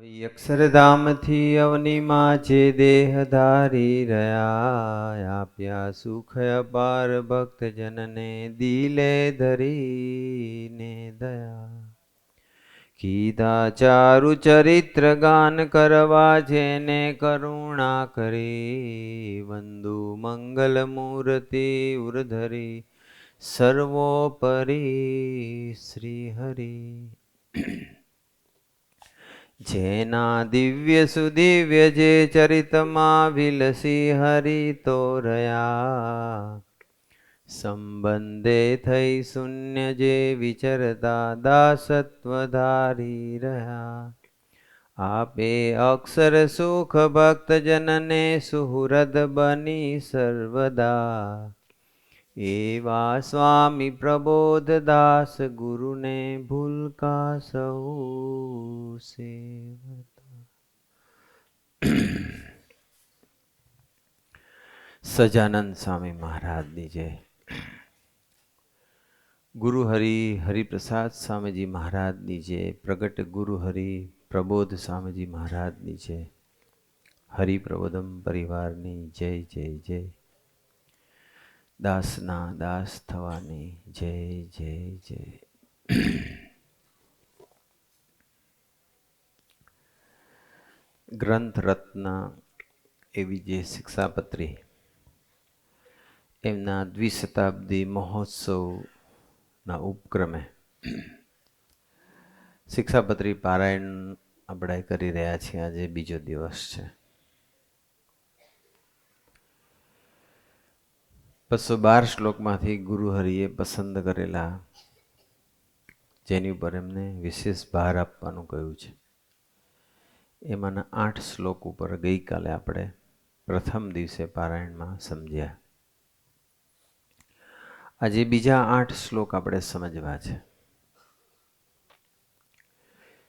આવી અક્ષરધામથી અવનીમાં જે દેહ ધારી રહ્યા, આપ્યા સુખ અપાર ભક્તજનને દિલે ધરીને દયા. કીધા ચારુ ચરિત્ર ગાન કરવા જેને કરુણા કરી, વંદુ મંગલ મૂર્તિ ઉર્ધરી સર્વોપરી શ્રી હરિ. જેના દિવ્ય સુદિવ્ય જે ચરિતમાં વિલસી હરિ તો રહ્યા, સંબંધે થઈ શૂન્ય જે વિચરતા દાસત્વ ધારી રહ્યા. આપે અક્ષર સુખ ભક્તજનને સુહૃદ બની સર્વદા, એવા સ્વામી પ્રબોધદાસ ગુરુને ભૂલકા સૌ સેવતા. સજાનંદ સ્વામી મહારાજની જય. ગુરુ હરિ હરિપ્રસાદ સ્વામીજી મહારાજની જય. પ્રગટ ગુરુ હરિ પ્રબોધ સ્વામીજી મહારાજની જય. હરિપ્રબોધમ પરિવારની જય જય જય. દાસના દાસ થવાની જય જય જય. ગ્રંથ રત્ન એવી જે શિક્ષાપત્રી એમના દ્વિશતાબ્દી મહોત્સવના ઉપક્રમે શિક્ષાપત્રી પારાયણ આપણે કરી રહ્યા છીએ. આજે બીજો દિવસ છે. 212 શ્લોકમાંથી ગુરુહરિએ પસંદ કરેલા, જેની ઉપર એમને વિશેષ ભાર આપવાનું કહ્યું છે, એમાંના 8 શ્લોક ઉપર ગઈકાલે આપણે પ્રથમ દિવસે પારાયણમાં સમજ્યા. આજે બીજા 8 શ્લોક આપણે સમજવા છે.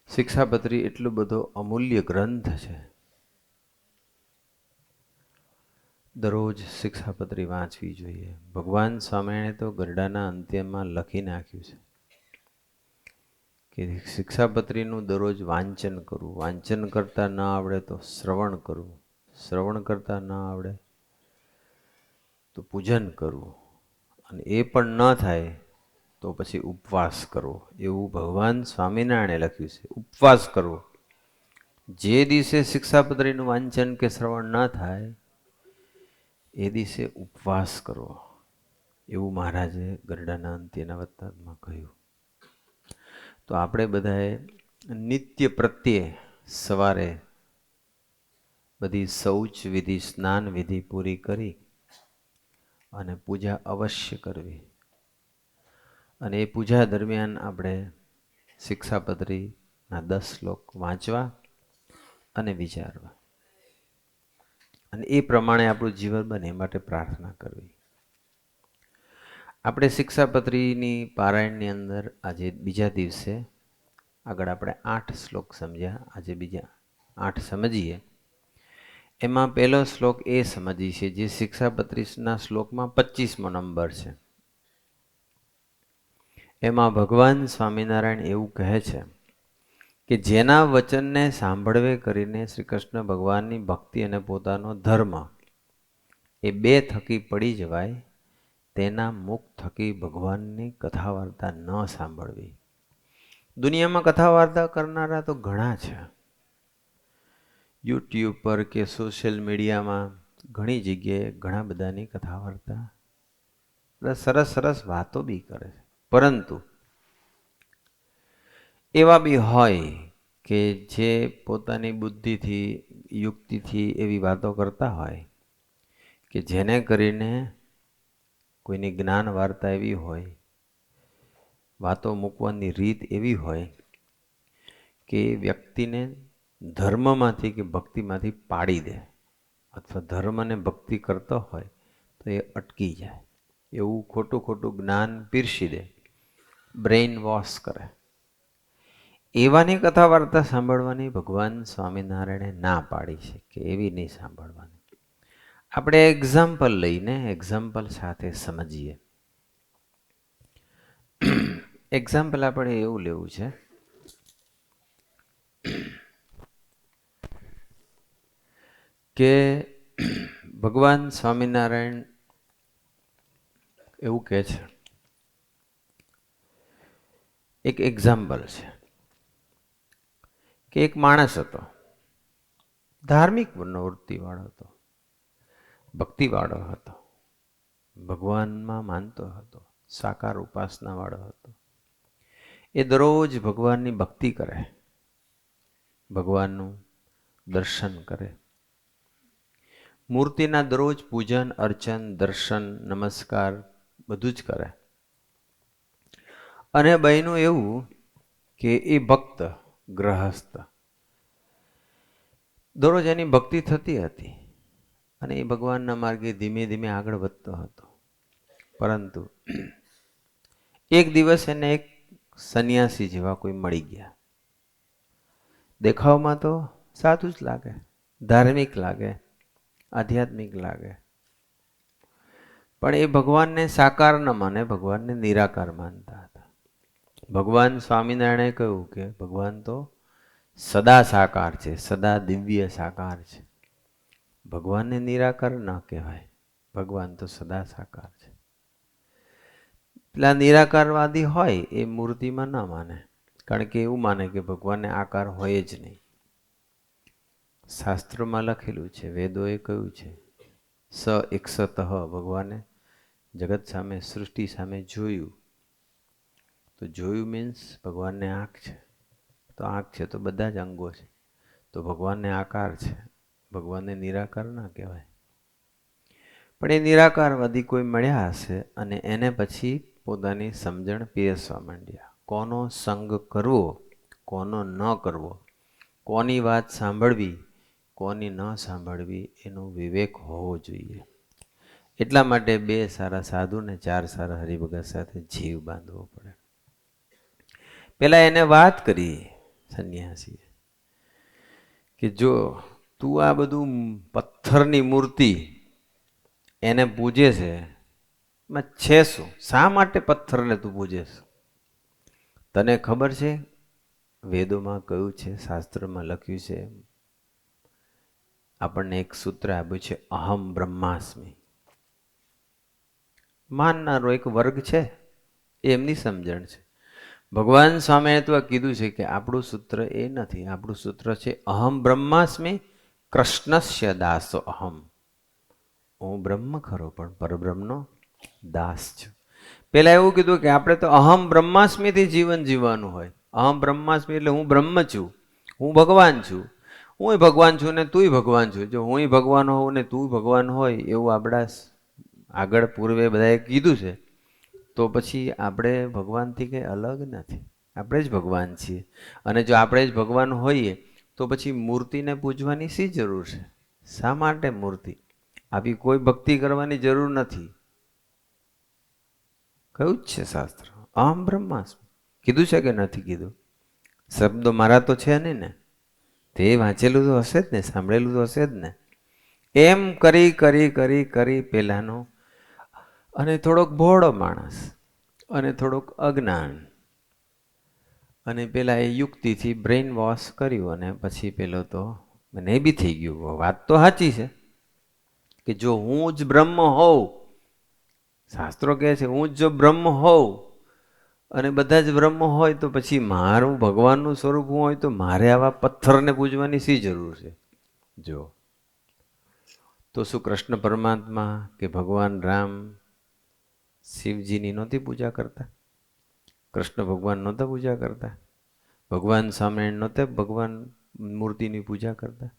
શિક્ષાપત્રી એટલો બધો અમૂલ્ય ગ્રંથ છે. દરરોજ શિક્ષાપત્રી વાંચવી જોઈએ. ભગવાન સ્વામિનારાયણે તો ગરડાના અંત્યમાં લખી નાખ્યું છે કે શિક્ષાપત્રીનું દરરોજ વાંચન કરવું. વાંચન કરતા ન આવડે તો શ્રવણ કરવું. શ્રવણ કરતા ન આવડે તો પૂજન કરવું. અને એ પણ ન થાય તો પછી ઉપવાસ કરવો. એવું ભગવાન સ્વામિનારાયણે લખ્યું છે. ઉપવાસ કરવો. જે દિવસે શિક્ષાપત્રીનું વાંચન કે શ્રવણ ન થાય એ દિવસે ઉપવાસ કરવો, એવું મહારાજે ગરડાના અંત્યના વૃત્તાંતમાં કહ્યું. તો આપણે બધાએ નિત્ય પ્રત્યે સવારે બધી શૌચ વિધિ, સ્નાન વિધિ પૂરી કરી અને પૂજા અવશ્ય કરવી. અને એ પૂજા દરમિયાન આપણે શિક્ષાપત્રીના 10 શ્લોક વાંચવા અને વિચારવા, અને એ પ્રમાણે આપણું જીવન બને એ માટે પ્રાર્થના કરવી. આપણે શિક્ષાપત્રીની પારાયણની અંદર આજે બીજા દિવસે આગળ આપણે 8 શ્લોક સમજ્યા. આજે બીજા 8 સમજીએ. એમાં પહેલો શ્લોક એ સમજી છે જે શિક્ષાપત્રીના શ્લોકમાં 25મો નંબર છે. એમાં ભગવાન સ્વામિનારાયણ એવું કહે છે કે જેના વચનને સાંભળવે કરીને શ્રી કૃષ્ણ ભગવાનની ભક્તિ અને પોતાનો ધર્મ એ બે થકી પડી જવાય, તેના મુખ થકી ભગવાનની કથા વાર્તા ન સાંભળવી. દુનિયામાં કથા વાર્તા કરનારા તો ઘણા છે. યુટ્યુબ પર કે સોશિયલ મીડિયામાં ઘણી જગ્યાએ ઘણા બધાની કથા વાર્તા, સરસ સરસ વાતો બી કરે છે. પરંતુ એવા બી હોય કે જે પોતાની બુદ્ધિથી, યુક્તિથી એવી વાતો કરતા હોય કે જેને કરીને કોઈની જ્ઞાન વાર્તા એવી હોય, વાતો મૂકવાની રીત એવી હોય કે વ્યક્તિને ધર્મમાંથી કે ભક્તિમાંથી પાડી દે, અથવા ધર્મ અને ભક્તિ કરતો હોય તો એ અટકી જાય. એવું ખોટું ખોટું જ્ઞાન પીરસી દે, બ્રેઇન વોશ કરે. એવાની કથા વાર્તા સાંભળવાની ભગવાન સ્વામિનારાયણે ના પાડી છે કે એવી નહીં સાંભળવાની. આપણે એક્ઝામ્પલ લઈને એક્ઝામ્પલ સાથે સમજીએ. એક્ઝામ્પલ આપણે એવું લેવું છે કે ભગવાન સ્વામિનારાયણ એવું કહે છે, એક એક્ઝામ્પલ છે કે એક માણસ હતો, ધાર્મિક પ્રવૃત્તિવાળો હતો, ભક્તિવાળો હતો, ભગવાનમાં માનતો હતો, સાકાર ઉપાસનાવાળો હતો. એ દરરોજ ભગવાનની ભક્તિ કરે, ભગવાનનું દર્શન કરે, મૂર્તિના દરરોજ પૂજન અર્ચન દર્શન નમસ્કાર બધું જ કરે. અને બન્યું એવું કે એ ભક્ત ગ્રહસ્થ, દરરોજ એની ભક્તિ થતી હતી અને એ ભગવાનના માર્ગે ધીમે ધીમે આગળ વધતો હતો. પરંતુ એક દિવસ એને એક સંન્યાસી જેવા કોઈ મળી ગયા. દેખાવમાં તો સાચું જ લાગે, ધાર્મિક લાગે, આધ્યાત્મિક લાગે, પણ એ ભગવાનને સાકાર ન માને, ભગવાનને નિરાકાર માનતા હતા. ભગવાન સ્વામિનારાયણે કહ્યું કે ભગવાન તો સદા સાકાર છે, સદા દિવ્ય સાકાર છે, ભગવાનને નિરાકાર ન કહેવાય, ભગવાન તો સદા સાકાર છે. પેલા નિરાકારવાદી હોય એ મૂર્તિમાં ન માને, કારણ કે એવું માને કે ભગવાનને આકાર હોય જ નહીં. શાસ્ત્રોમાં લખેલું છે, વેદોએ કહ્યું છે, સ એકસતઃ, ભગવાને જગત સામે સૃષ્ટિ સામે જોયું, તો જોયું મીન્સ ભગવાનને આંખ છે, તો આંખ છે તો બધા જ અંગો છે, તો ભગવાનને આકાર છે, ભગવાનને નિરાકાર ના કહેવાય. પણ એ નિરાકારવાદી કોઈ મળ્યા હશે અને એને પછી પોતાની સમજણ પીરસવા માંડ્યા. કોનો સંગ કરવો, કોનો ન કરવો, કોની વાત સાંભળવી, કોની ન સાંભળવી, એનો વિવેક હોવો જોઈએ. એટલા માટે 2 સારા સાધુ ને 4 સારા હરિભગત સાથે જીવ બાંધવો પડે. પેલા એને વાત કરી સંન્યાસીએ કે જો તું આ બધું પથ્થરની મૂર્તિ એને પૂજે છે, એમાં છે શું? શા માટે પથ્થરને તું પૂજે છે? તને ખબર છે વેદોમાં કયું છે, શાસ્ત્રમાં લખ્યું છે, આપણને એક સૂત્ર આપ્યું છે, અહમ બ્રહ્માસ્મિ. માનનારો એક વર્ગ છે, એમની સમજણ છે. ભગવાન સ્વામીએ તો કીધું છે કે આપણું સૂત્ર એ નથી, આપણું સૂત્ર છે અહમ બ્રહ્માસ્મિ કૃષ્ણસ્ય દાસો અહમ. હું બ્રહ્મ ખરો પણ પરબ્રહ્મનો દાસ છું. પેલા એવું કીધું કે આપણે તો અહમ બ્રહ્માસ્મિથી જીવન જીવવાનું હોય. અહમ બ્રહ્માસ્મિ એટલે હું બ્રહ્મ છું, હું ભગવાન છું, હું ભગવાન છું ને તુંય ભગવાન છું. જો હું ભગવાન હોઉં ને તું ભગવાન હોય એવું આપણા આગળ પૂર્વે બધાએ કીધું છે, તો પછી આપણે ભગવાનથી કંઈ અલગ નથી, આપણે જ ભગવાન છીએ. અને જો આપણે જ ભગવાન હોઈએ તો પછી મૂર્તિને પૂજવાની શી જરૂર છે? શા માટે મૂર્તિ? આવી કોઈ ભક્તિ કરવાની જરૂર નથી. કયું જ છે શાસ્ત્ર, અહમ બ્રહ્માસ્મિ. કીધું છે કે નથી કીધું? શબ્દો મારા તો છે નહીં ને, તે વાંચેલું તો હશે જ ને, સાંભળેલું તો હશે જ ને. એમ કરી કરી કરી કરી પેલાનો, અને થોડોક ભોળો માણસ અને થોડોક અજ્ઞાન, અને પેલા એ યુક્તિથી બ્રેઇન વોશ કર્યું અને પછી પેલો તો મને બી થઈ ગયું. વાત તો સાચી છે કે જો હું જ બ્રહ્મ હોઉં, શાસ્ત્રો કહે છે હું જ જો બ્રહ્મ હોઉં અને બધા જ બ્રહ્મ હોય તો પછી મારું ભગવાનનું સ્વરૂપ હું હોય તો મારે આવા પથ્થરને પૂજવાની શી જરૂર છે? જો તો શું કૃષ્ણ પરમાત્મા કે ભગવાન રામ શિવજીની નહોતી પૂજા કરતા? કૃષ્ણ ભગવાન નહોતા પૂજા કરતા? ભગવાન સ્વામિનારાયણ નહોતા ભગવાન મૂર્તિની પૂજા કરતા?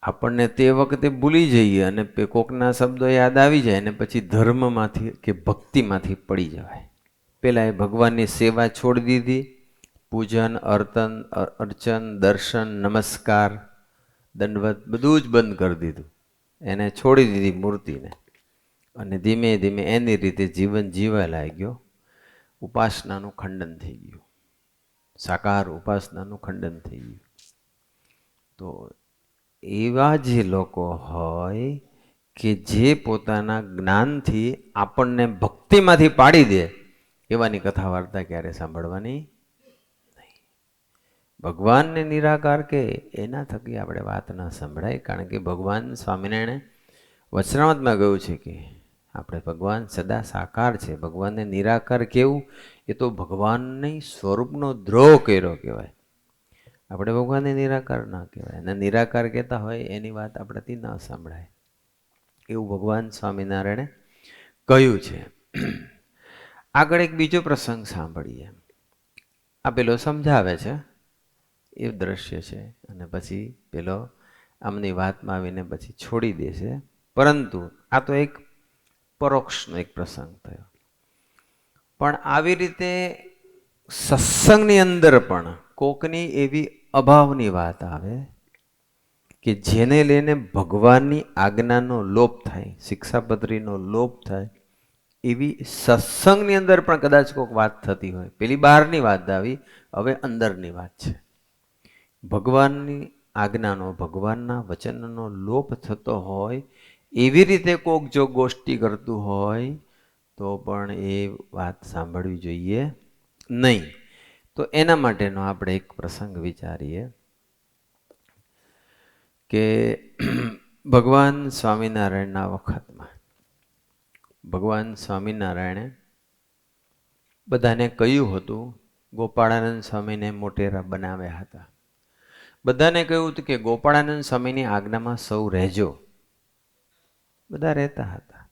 આપણને તે વખતે ભૂલી જઈએ અને કોકના શબ્દો યાદ આવી જાય અને પછી ધર્મમાંથી કે ભક્તિમાંથી પડી જવાય. પેલા એ ભગવાનની સેવા છોડી દીધી, પૂજન અર્ચન દર્શન નમસ્કાર દંડવત બધું જ બંધ કરી દીધું, એને છોડી દીધી મૂર્તિને, અને ધીમે ધીમે એની રીતે જીવન જીવવા લાગ્યો. ઉપાસનાનું ખંડન થઈ ગયું, સાકાર ઉપાસનાનું ખંડન થઈ ગયું. તો એવા જે લોકો હોય કે જે પોતાના જ્ઞાનથી આપણને ભક્તિમાંથી પાડી દે, એવાની કથા વાર્તા ક્યારે સાંભળવાની નહીં. ભગવાનને નિરાકાર કે એના થકી આપણે વાત ન સંભળાય. કારણ કે ભગવાન સ્વામિનારાયણે વચનામૃતમાં કહ્યું છે કે આપણે ભગવાન સદા સાકાર છે. ભગવાનને નિરાકાર કેવું એ તો ભગવાનની સ્વરૂપનો દ્રોહ કર્યો કહેવાય. આપણે ભગવાનને નિરાકાર ના કહેવાય, અને નિરાકાર કહેતા હોય એની વાત આપણાથી ન સાંભળાય, એવું ભગવાન સ્વામિનારાયણે કહ્યું છે. આગળ એક બીજો પ્રસંગ સાંભળીએ. આ પેલો સમજાવે છે એ દ્રશ્ય છે, અને પછી પેલો આમની વાતમાં આવીને પછી છોડી દેશે. પરંતુ આ તો એક પરોક્ષનો એક પ્રસંગ થયો. પણ આવી રીતે સત્સંગની અંદર પણ કોકની એવી અભાવની વાત આવે કે જેને લઈને ભગવાનની આજ્ઞાનો લોપ થાય, શિક્ષાપત્રીનો લોપ થાય, એવી સત્સંગની અંદર પણ કદાચ કોઈક વાત થતી હોય. પેલી બહારની વાત આવી, હવે અંદરની વાત છે. ભગવાનની આજ્ઞાનો, ભગવાનના વચનનો લોપ થતો હોય એવી રીતે કોક જો ગોષ્ઠી કરતું હોય તો પણ એ વાત સાંભળવી જોઈએ નહીં. તો એના માટેનો આપણે એક પ્રસંગ વિચારીએ કે ભગવાન સ્વામિનારાયણના વખતમાં ભગવાન સ્વામિનારાયણે બધાને કહ્યું હતું, ગોપાળાનંદ સ્વામીને મોટેરા બનાવ્યા હતા. બધાને કહ્યું હતું કે ગોપાળાનંદ સ્વામીની આજ્ઞામાં સૌ રહેજો. બધા રહેતા હતા,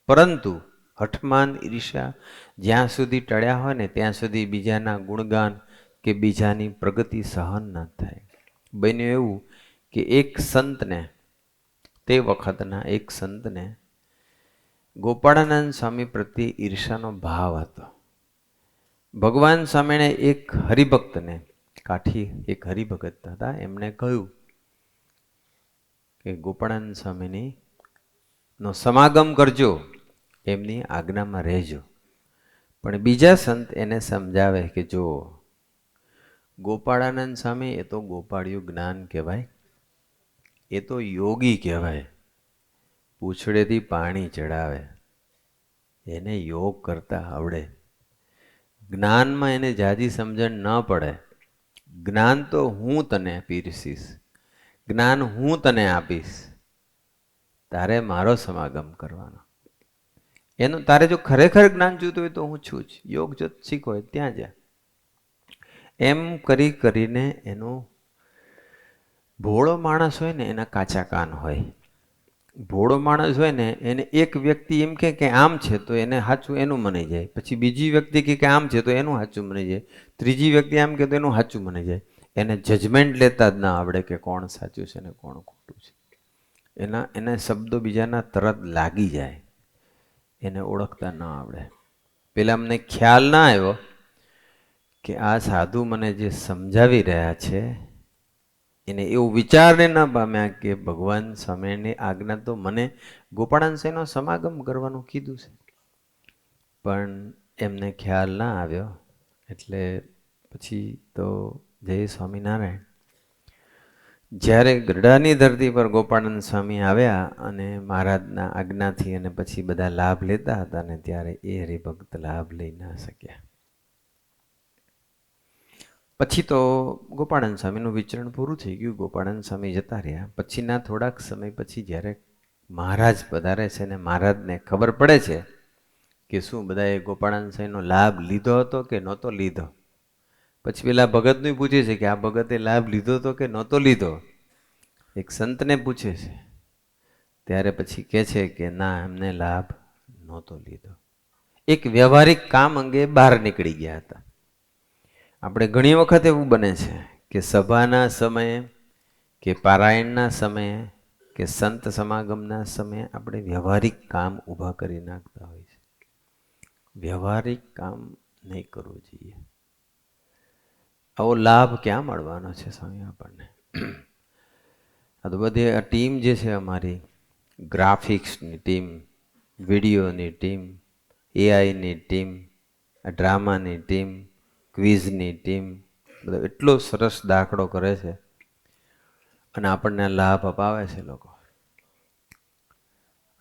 પરંતુ હઠમાન ઈર્ષા જ્યાં સુધી ટળ્યા હોય ને ત્યાં સુધી બીજાના ગુણગાન કે બીજાની પ્રગતિ સહન ન થાય. બન્યું એવું કે એક સંતને, તે વખતના એક સંતને ગોપાળાનંદ સ્વામી પ્રત્યે ઈર્ષાનો ભાવ હતો. ભગવાન સ્વામીને એક હરિભક્તને, કાઠી એક હરિભગત હતા, એમણે કહ્યું કે ગોપાળાનંદ સ્વામીની નો સમાગમ કરજો, એમની આજ્ઞામાં રહેજો. પણ બીજા સંત એને સમજાવે કે જો ગોપાળાનંદ સ્વામી એ તો ગોપાળિયું જ્ઞાન કહેવાય, એ તો યોગી કહેવાય, પૂંછડેથી પાણી ચડાવે, એને યોગ કરતા આવડે, જ્ઞાનમાં એને જાજી સમજણ ન પડે. જ્ઞાન તો હું તને પીરસીશ, જ્ઞાન હું તને આપીશ, તારે મારો સમાગમ કરવાનો. એનું તારે જો ખરેખર જ્ઞાન જોતું હોય તો હું છું જ, યોગ જો શીખો હોય ત્યાં જા. એમ કરી કરીને એનો ભોળો માણસ હોય ને એના કાચા કાન હોય. ભોળો માણસ હોય ને એને એક વ્યક્તિ એમ કે આમ છે તો એને સાચું એનું મનાઈ જાય, પછી બીજી વ્યક્તિ કે આમ છે તો એનું સાચું મનાઈ જાય, ત્રીજી વ્યક્તિ આમ કે તો એનું સાચું મનાઈ જાય. એને જજમેન્ટ લેતા જ ના આવડે કે કોણ સાચું છે ને કોણ ખોટું છે. એને શબ્દો બીજાના તરત લાગી જાય, એને ઓળખતા ન આવડે. પેલા અમને ખ્યાલ ના આવ્યો કે આ સાધુ મને જે સમજાવી રહ્યા છે, એને એવું વિચારને ન પામ્યા કે ભગવાન સ્વામીની આજ્ઞા તો મને ગોપાળાનંદ સ્વામીનો સમાગમ કરવાનું કીધું છે. પણ એમને ખ્યાલ ના આવ્યો. એટલે પછી તો જય સ્વામિનારાયણ. જ્યારે ગઢડાની ધરતી પર ગોપાળાનંદ સ્વામી આવ્યા અને મહારાજના આજ્ઞાથી અને પછી બધા લાભ લેતા હતા ને ત્યારે એ હરિભક્ત લાભ લઈ ના શક્યા. પછી તો ગોપાળાનંદ સ્વામીનું વિચરણ પૂરું થઈ ગયું, ગોપાળાનંદ સ્વામી જતા રહ્યા. પછીના થોડાક સમય પછી જ્યારે મહારાજ પધારે છે ને મહારાજને ખબર પડે છે કે શું બધાએ ગોપાળાનંદ સ્વામીનો લાભ લીધો હતો કે નહોતો લીધો. પછી પેલા ભગતનું પૂછે છે કે આ ભગતે લાભ લીધો હતો કે નહોતો લીધો. એક સંતને પૂછે છે, ત્યારે પછી કહે છે કે ના, એમને લાભ નહોતો લીધો. એક વ્યવહારિક કામ અંગે બહાર નીકળી ગયા હતા. આપણે ઘણી વખત એવું બને છે કે સભાના સમયે કે પારાયણના સમયે કે સંત સમાગમના સમયે આપણે વ્યવહારિક કામ ઊભા કરી નાખતા હોય છે. વ્યવહારિક કામ નહીં કરવું જોઈએ. આવો લાભ ક્યાં મળવાનો છે સ્વામી આપણને? આ તો બધી આ ટીમ જે છે અમારી, ગ્રાફિક્સની ટીમ, વિડીયોની ટીમ, એઆઈની ટીમ, ડ્રામાની ટીમ, ક્વિઝની ટીમ, બધો એટલો સરસ દાખલો કરે છે અને આપણને લાભ અપાવે છે લોકો.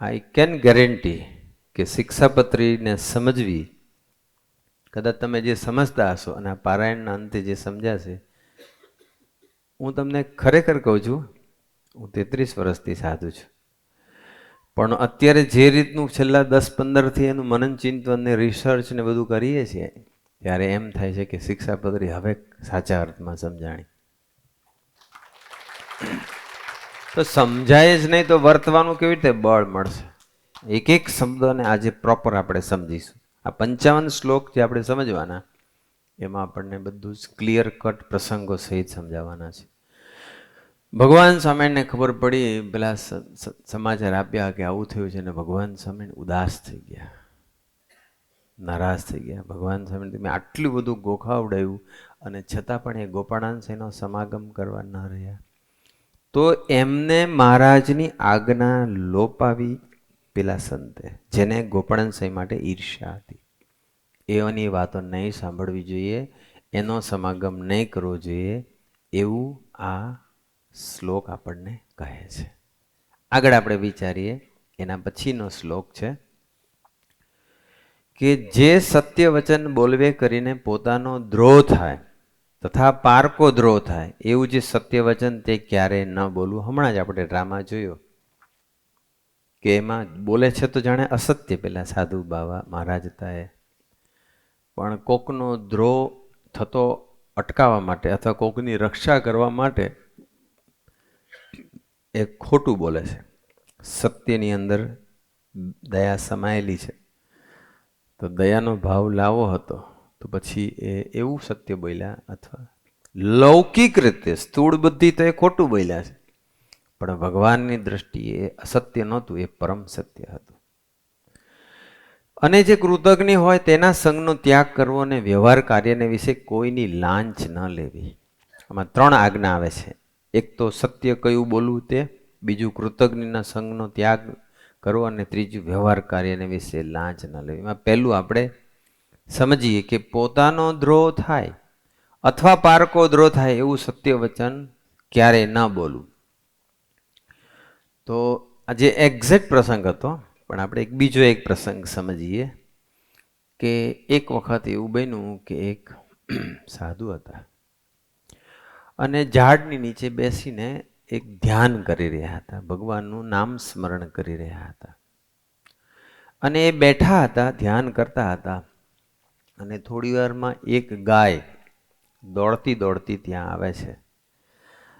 આઈ કેન ગેરંટી કે શિક્ષાપત્રીને સમજવી, કદાચ તમે જે સમજતા હશો અને આ પારાયણના અંતે જે સમજાશે હું તમને ખરેખર કહું છું, હું 33 વર્ષથી સાધુ છું, પણ અત્યારે જે રીતનું છેલ્લા 10-15થી એનું મનન ચિંતન ને રિસર્ચ ને બધું કરીએ છીએ, ત્યારે એમ થાય છે કે શિક્ષાપત્રી હવે સાચા અર્થમાં સમજાણી. તો સમજાય જ નહીં તો વર્તવાનું કેવી રીતે બળ મળશે? એક એક શબ્દને આજે પ્રોપર આપણે સમજીશું. આ 55 શ્લોક જે આપણે સમજવાના, એમાં આપણને બધું જ ક્લિયર કટ પ્રસંગો સહિત સમજાવવાના છે. ભગવાન સ્વામિને ખબર પડી, પેલા સમાચાર આપ્યા કે આવું થયું છે, ને ભગવાન સ્વામી ઉદાસ થઈ ગયા, નારાજ થઈ ગયા. ભગવાન સ્વામી તમે આટલું બધું ગોખાવડાયું અને છતાં પણ એ ગોપાળાંશનો સમાગમ કરવા ન રહ્યા. તો એમને મહારાજની આજ્ઞા લોપાવી પેલા સંતે, જેને ગોપાળાંશ માટે ઈર્ષ્યા હતી. એની વાતો નહીં સાંભળવી જોઈએ, એનો સમાગમ નહીં કરવો જોઈએ, એવું આ શ્લોક આપણને કહે છે. આગળ આપણે વિચારીએ. એના પછીનો શ્લોક છે કે જે સત્ય વચન બોલવે કરીને પોતાનો દ્રોહ થાય તથા પારકો દ્રોહ થાય, એવું જે સત્ય વચન તે ક્યારેય ન બોલવું. હમણાં જ આપણે ડ્રામા જોયો કે એમાં બોલે છે તો જાણે અસત્ય. પેલા સાધુ બાવા મહારાજ હતા એ, પણ કોકનો દ્રોહ થતો અટકાવવા માટે અથવા કોકની રક્ષા કરવા માટે એ ખોટું બોલે છે. સત્યની અંદર દયા સમાયેલી છે, તો દયાનો ભાવ લાવો હતો તો પછી એ એવું સત્ય બોલ્યા, અથવા લૌકિક રીતે સ્થૂળ બુદ્ધિ તો એ ખોટું બોલ્યા છે, પણ ભગવાનની દ્રષ્ટિએ અસત્ય નહોતું, એ પરમ સત્ય હતું. અને જે કૃતજ્ઞ હોય તેના સંગનો ત્યાગ કરવો અને વ્યવહાર કાર્યને વિશે કોઈની લાંચ ન લેવી. આમાં 3 આજ્ઞા આવે છે. એક તો સત્ય કયું બોલવું તે, બીજું કૃતજ્ઞના સંગનો ત્યાગ કરવો, અને ત્રીજું વ્યવહાર કાર્યને વિશે લાંચ ન લેવી. એમાં પહેલું આપણે સમજીએ કે પોતાનો દ્રોહ થાય અથવા પારકો દ્રોહ થાય એવું સત્ય વચન ક્યારેય ન બોલવું. તો આજે એક્ઝેક્ટ પ્રસંગ હતો, પણ આપણે બીજો એક પ્રસંગ સમજીએ કે એક વખત એવું બન્યું કે એક સાધુ હતા અને ઝાડની નીચે બેસીને એક ધ્યાન કરી રહ્યા હતા, ભગવાનનું નામ સ્મરણ કરી રહ્યા હતા. અને એ બેઠા હતા, ધ્યાન કરતા હતા, અને થોડી વારમાં એક ગાય દોડતી દોડતી ત્યાં આવે છે.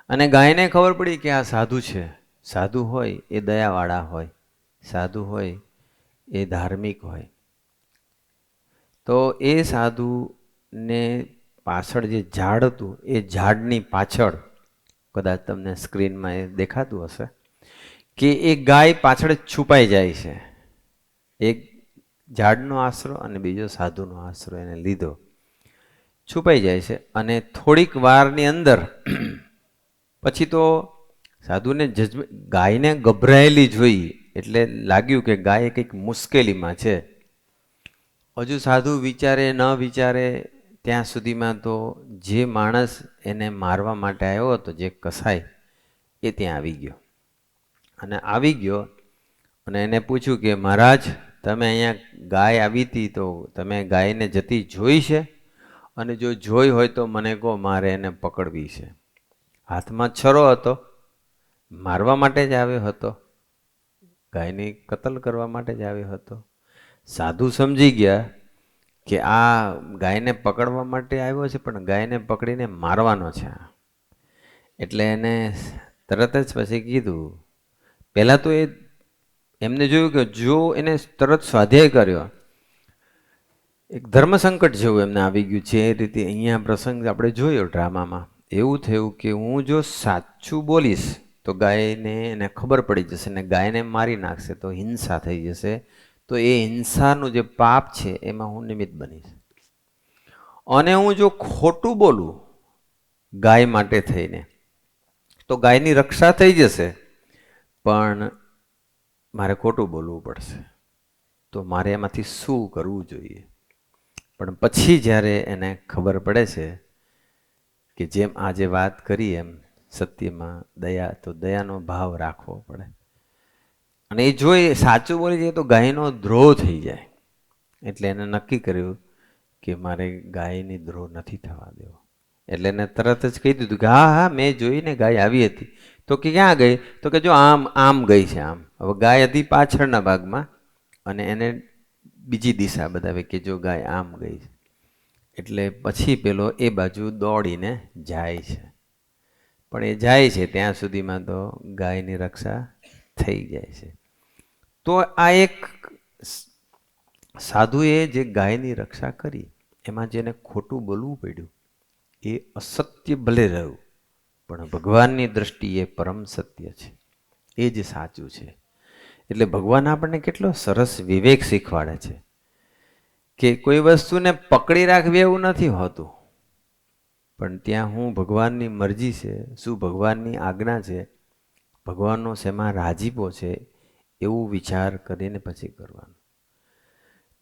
અને ગાયને ખબર પડી કે આ સાધુ છે. સાધુ હોય એ દયાવાળા હોય, સાધુ હોય એ ધાર્મિક હોય. તો એ સાધુને પાછળ જે ઝાડ હતું, એ ઝાડની પાછળ, કદાચ તમને સ્ક્રીનમાં એ દેખાતું હશે કે એ ગાય પાછળ છુપાઈ જાય છે. એક ઝાડનો આશરો અને બીજો સાધુનો આશરો એને લીધો, છુપાઈ જાય છે. અને થોડીક વારની અંદર પછી તો સાધુને ગાયને ગભરાયેલી જોઈ, એટલે લાગ્યું કે ગાય કંઈક મુશ્કેલીમાં છે. હજુ સાધુ વિચારે ન વિચારે ત્યાં સુધીમાં તો જે માણસ એને મારવા માટે આવ્યો હતો, જે કસાઈ, એ ત્યાં આવી ગયો. અને આવી ગયો અને એને પૂછ્યું કે મહારાજ, તમે અહીંયા ગાય આવી હતી, તો તમે ગાયને જતી જોઈ છે? અને જો જોઈ હોય તો મને કહો, મારે એને પકડવી છે. હાથમાં છરો હતો, મારવા માટે જ આવ્યો હતો, ગાયની કતલ કરવા માટે જ આવ્યો હતો. સાધુ સમજી ગયા કે આ ગાયને પકડવા માટે આવ્યો છે, પણ ગાયને પકડીને મારવાનો છે. એટલે એને તરત જ પછી કીધું, પહેલાં તો એમને જોયું કે જો એને તરત સ્વાધ્યાય કર્યો, એક ધર્મસંકટ જેવું એમને આવી ગયું છે. એ રીતે અહીંયા પ્રસંગ આપણે જોયો ડ્રામામાં, એવું થયું કે હું જો સાચું બોલીશ તો ગાયને એને ખબર પડી જશે, ને ગાયને મારી નાખશે તો હિંસા થઈ જશે. તો એ હિંસાનું જે પાપ છે એમાં હું નિમિત્ત બનીશ. અને હું જો ખોટું બોલું ગાય માટે થઈને તો ગાયની રક્ષા થઈ જશે, પણ મારે ખોટું બોલવું પડશે. તો મારે એમાંથી શું કરવું જોઈએ? પણ પછી જ્યારે એને ખબર પડે છે કે જેમ આજે વાત કરી એમ સત્યમાં દયા, તો દયાનો ભાવ રાખવો પડે. અને એ જો એ સાચું બોલી જાય તો ગાયનો દ્રોહ થઈ જાય. એટલે એને નક્કી કર્યું કે મારે ગાયની દ્રોહ નથી થવા દેવો. એટલે એને તરત જ કહી દીધું કે હા હા મેં જોઈને ગાય આવી હતી. તો કે ક્યાં ગઈ? તો કે જો આમ આમ ગઈ છે આમ. હવે ગાય હતી પાછળના ભાગમાં અને એને બીજી દિશા બતાવે કે જો ગાય આમ ગઈ છે. એટલે પછી પેલો એ બાજુ દોડીને જાય છે, પણ એ જાય છે ત્યાં સુધીમાં તો ગાયની રક્ષા થઈ જાય છે. તો આ એક સાધુએ જે ગાયની રક્ષા કરી એમાં જેને ખોટું બોલવું પડ્યું એ અસત્ય ભલે રહ્યું, પણ ભગવાનની દ્રષ્ટિએ પરમ સત્ય છે, એ જ સાચું છે. એટલે ભગવાન આપણને કેટલો સરસ વિવેક શીખવાડે છે કે કોઈ વસ્તુને પકડી રાખવી એવું નથી હોતું, પણ ત્યાં હું ભગવાનની મરજી છે, શું ભગવાનની આજ્ઞા છે, ભગવાનનો શેમાં રાજીપો છે, એવું વિચાર કરીને પછી કરવાનું.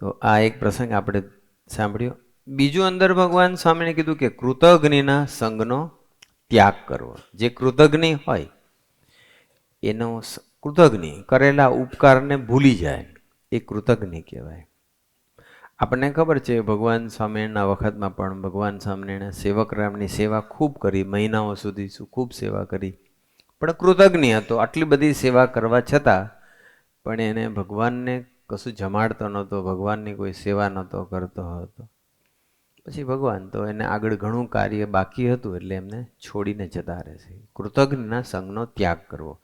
તો આ એક પ્રસંગ આપણે સાંભળ્યો. બીજું અંદર ભગવાન સ્વામીને કીધું કે કૃતજ્ઞના સંગનો ત્યાગ કરવો. જે કૃતજ્ઞ હોય એનો કૃતજ્ઞ કરેલા ઉપકારને ભૂલી જાય એ કૃતજ્ઞ કહેવાય. આપણને ખબર છે ભગવાન સ્વામિનારાયણના વખતમાં પણ ભગવાન સ્વામિનારાયણ સેવકરામની સેવા ખૂબ કરી, મહિનાઓ સુધી ખૂબ સેવા કરી, પણ કૃતજ્ઞ હતો. આટલી બધી સેવા કરવા છતાં પણ એને ભગવાનને કશું જમાડતો નહોતો, ભગવાનની કોઈ સેવા નહોતો કરતો હતો. પછી ભગવાન તો એને આગળ ઘણું કાર્ય બાકી હતું એટલે એમને છોડીને જતા રહે છે. કૃતજ્ઞના સંગનો ત્યાગ કરવો.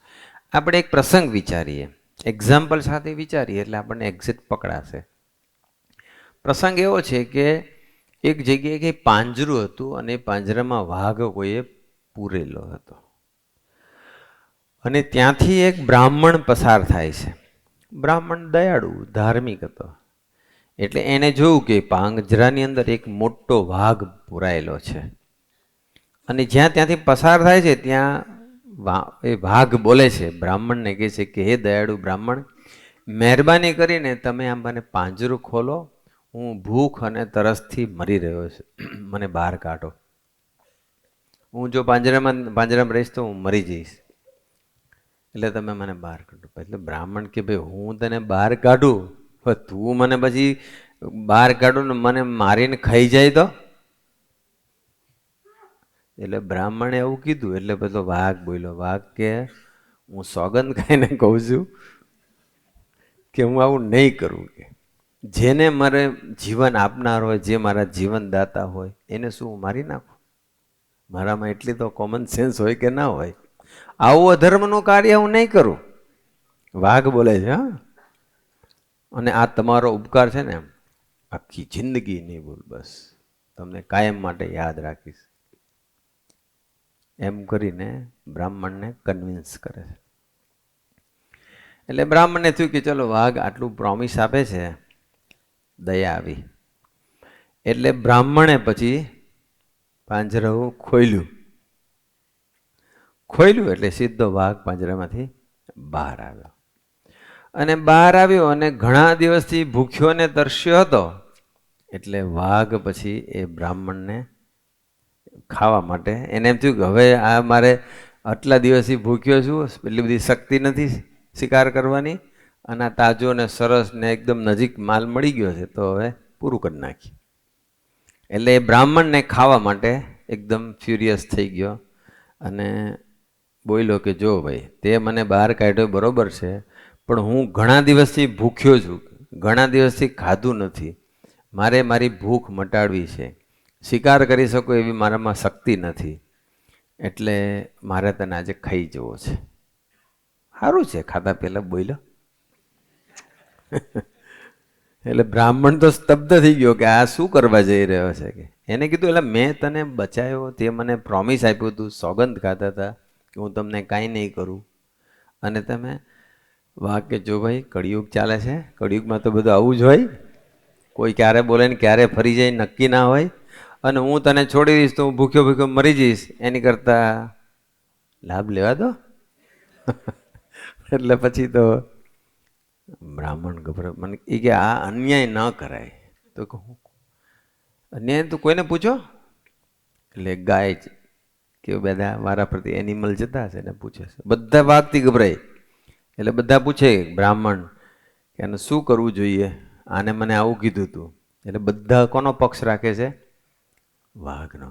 આપણે એક પ્રસંગ વિચારીએ, એક્ઝામ્પલ સાથે વિચારીએ એટલે આપણને એક્ઝેક્ટ પકડાશે. પ્રસંગ એવો છે કે એક જગ્યાએ કંઈ પાંજરું હતું અને પાંજરામાં વાઘ કોઈએ પૂરેલો હતો અને ત્યાંથી એક બ્રાહ્મણ પસાર થાય છે. બ્રાહ્મણ દયાળુ ધાર્મિક હતો એટલે એને જોયું કે પાંજરાની અંદર એક મોટો વાઘ પૂરાયેલો છે અને જ્યાં ત્યાંથી પસાર થાય છે ત્યાં એ વાઘ બોલે છે, બ્રાહ્મણને કહે છે કે હે દયાળુ બ્રાહ્મણ, મહેરબાની કરીને તમે આમ મને પાંજરું ખોલો, હું ભૂખ અને તરસથી મરી રહ્યો છું, મને બહાર કાઢો. હું જો પાંજરામાં રહીશ તો હું મરી જઈશ, એટલે તમે મને બહાર કાઢો. એટલે બ્રાહ્મણ કે ભાઈ હું તને બહાર કાઢું, તું મને પછી બહાર કાઢું ને મને મારીને ખાઈ જાય તો? એટલે બ્રાહ્મણે એવું કીધું એટલે બધો વાઘ બોલ્યો. વાઘ કે હું સોગંદ ખાઈને કહું છું કે હું આવું નહીં કરું, કે જેને મારે જીવન આપનાર હોય, જે મારા જીવન દાતા હોય એને શું હું મારી નાખું? મારામાં એટલી તો કોમન સેન્સ હોય કે ના હોય? આવું અધર્મનું કાર્ય હું નહીં કરું. વાઘ બોલે છે હા, અને આ તમારો ઉપકાર છે ને આખી જિંદગી નહીં ભૂલ, બસ તમને કાયમ માટે યાદ રાખીશ, એમ કરીને બ્રાહ્મણને કન્વિન્સ કરે છે. એટલે બ્રાહ્મણને થયું કે ચલો વાઘ આટલું પ્રોમિસ આપે છે, દયા આવી. એટલે બ્રાહ્મણે પછી પાંજરાઓ ખોલ્યું એટલે સીધો વાઘ પાંજરામાંથી બહાર આવ્યો. અને બહાર આવ્યો અને ઘણા દિવસથી ભૂખ્યો ને તરસ્યો હતો એટલે વાઘ પછી એ બ્રાહ્મણને ખાવા માટે એને એમ થયું કે હવે આ મારે આટલા દિવસથી ભૂખ્યો છું, એટલી બધી શક્તિ નથી શિકાર કરવાની, અને આ તાજો ને સરસ ને એકદમ નજીક માલ મળી ગયો છે તો હવે પૂરું કરી નાખી. એટલે એ બ્રાહ્મણને ખાવા માટે એકદમ ફ્યુરિયસ થઈ ગયો અને બોલ્યો કે જો ભાઈ તે મને બહાર કાઢ્યો બરોબર છે, પણ હું ઘણા દિવસથી ભૂખ્યો છું, ઘણા દિવસથી ખાધું નથી, મારે મારી ભૂખ મટાડવી છે, શિકાર કરી શકો એવી મારામાં શક્તિ નથી, એટલે મારે તને આજે ખાઈ જવો છે. સારું છે ખાધા પહેલાં બોલ્યો. એટલે બ્રાહ્મણ તો સ્તબ્ધ થઈ ગયો કે આ શું કરવા જઈ રહ્યો છે. કે એને કીધું એટલે મેં તને બચાવ્યો, તે મને પ્રોમિસ આપ્યું હતું, સોગંદ ખાતા હતા કે હું તમને કાંઈ નહીં કરું, અને તમે વાહ કે જો ભાઈ કળિયુગ ચાલે છે, કળિયુગમાં તો બધું આવું જ હોય, કોઈ ક્યારે બોલે ને ક્યારે ફરી જાય નક્કી ના હોય, અને હું તને છોડી દઈશ તો હું ભૂખ્યો ભૂખ્યો મરી જઈશ, એની કરતાં લાભ લેવા દો. એટલે પછી તો બ્રાહ્મણ ગભરાય, મને એ કે આ અન્યાય ન કરાય. તો કહું અન્યાય તો કોઈને પૂછો, એટલે ગાય કે બધા મારા પ્રતિ એનિમલ જતા હશે ને પૂછે છે, બધા વાઘથી ગભરાય. એટલે બધા પૂછે બ્રાહ્મણ કે આને શું કરવું જોઈએ, આને મને આવું કીધું હતું. એટલે બધા કોનો પક્ષ રાખે છે? વાઘનો.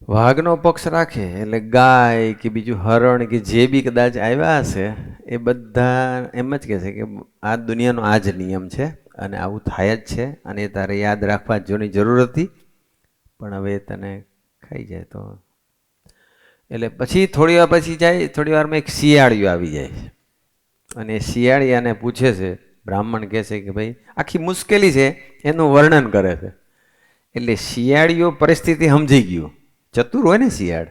વાઘનો પક્ષ રાખે એટલે ગાય કે બીજું હરણ કે જે બી કદાચ આવ્યા હશે એ બધા એમ જ કહે છે કે આ દુનિયાનો આ જ નિયમ છે અને આવું થાય જ છે અને એ તારે યાદ રાખવા જોની જરૂર હતી, પણ હવે તને ખાઈ જાય તો. એટલે પછી થોડી વાર પછી જાય, થોડી વારમાં એક શિયાળિયો આવી જાય છે અને એ શિયાળિયાને પૂછે છે. બ્રાહ્મણ કહે છે કે ભાઈ આખી મુશ્કેલી છે એનું વર્ણન કરે છે. એટલે શિયાળિયો પરિસ્થિતિ સમજી ગયો. ચતુર હોય ને શિયાળ,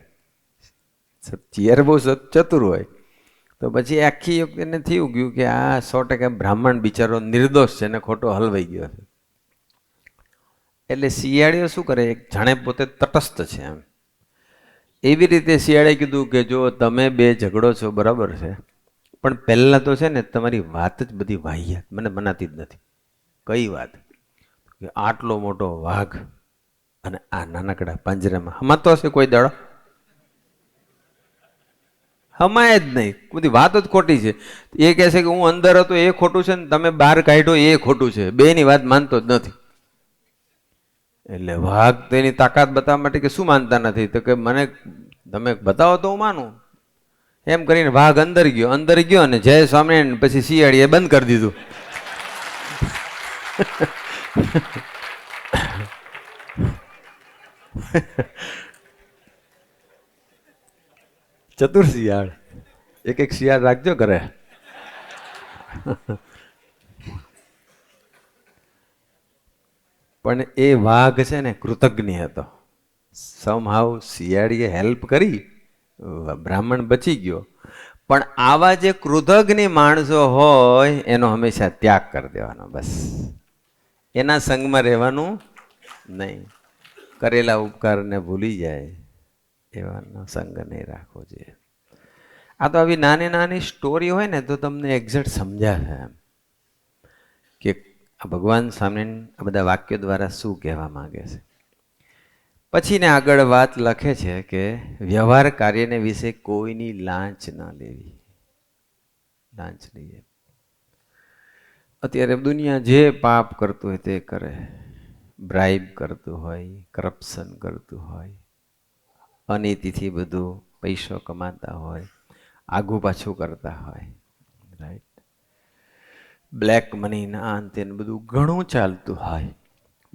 શિયાળ બહુ ચતુર હોય. તો પછી આખી એને થયું ગયું કે આ 100% બ્રાહ્મણ બિચારો નિર્દોષ છે ને ખોટો હલવાઈ ગયો છે. એટલે શિયાળીઓ શું કરે, એક જાણે પોતે તટસ્થ છે એમ. એવી રીતે શિયાળે કીધું કે જો તમે બે ઝઘડો છો બરાબર છે, પણ પહેલાં તો છે ને તમારી વાત જ બધી વાહિયાત, મને મનાતી જ નથી. કઈ વાત? કે આટલો મોટો વાઘ અને આ નાનકડા પાંજરામાં હમાતો હશે કોઈ દાડો? હમાય જ નહીં. બધી વાત જ ખોટી છે. એ કહે છે કે હું અંદર હતો એ ખોટું છે ને તમે બહાર કાઢ્યો એ ખોટું છે. બેની વાત માનતો જ નથી. એટલે વાઘ તેની તાકાત બતાવવા માટે કે શું માનતા નથી, તો કે મને તમે બતાવો તો હું માનું. એમ કરીને વાઘ અંદર ગયો અને જય સ્વામિનારાયણ પછી શિયાળીએ બંધ કરી દીધું. ચતુર શિયાળ, એક શિયાળ રાખજો ઘરે. પણ એ વાઘ છે ને કૃતજ્ઞ હતો. સમહાવ શિયાળીએ હેલ્પ કરી, બ્રાહ્મણ બચી ગયો. પણ આવા જે કૃતજ્ઞ માણસો હોય એનો હંમેશા ત્યાગ કરી દેવાનો, બસ એના સંગમાં રહેવાનું નહીં. કરેલા ઉપકારને ભૂલી જાય એવાનો સંગ નહીં રાખવો જોઈએ. આ તો આવી નાની નાની સ્ટોરી હોય ને તો તમને એક્ઝેક્ટ સમજાશે એમ કે આ ભગવાન સામે આ બધા વાક્યો દ્વારા શું કહેવા માંગે છે. પછી ને આગળ વાત લખે છે કે વ્યવહાર કાર્યને વિશે કોઈની લાંચ ન લેવી. લાંચ લઈએ અત્યારે દુનિયા જે પાપ કરતું હોય તે કરે. બ્રાઇબ કરતું હોય, કરપ્શન કરતું હોય, અનીતિથી બધું પૈસો કમાતા હોય, આગું પાછું કરતા હોય, રાઈટ. બ્લેક મનીના અંતે બધું ઘણું ચાલતું હોય.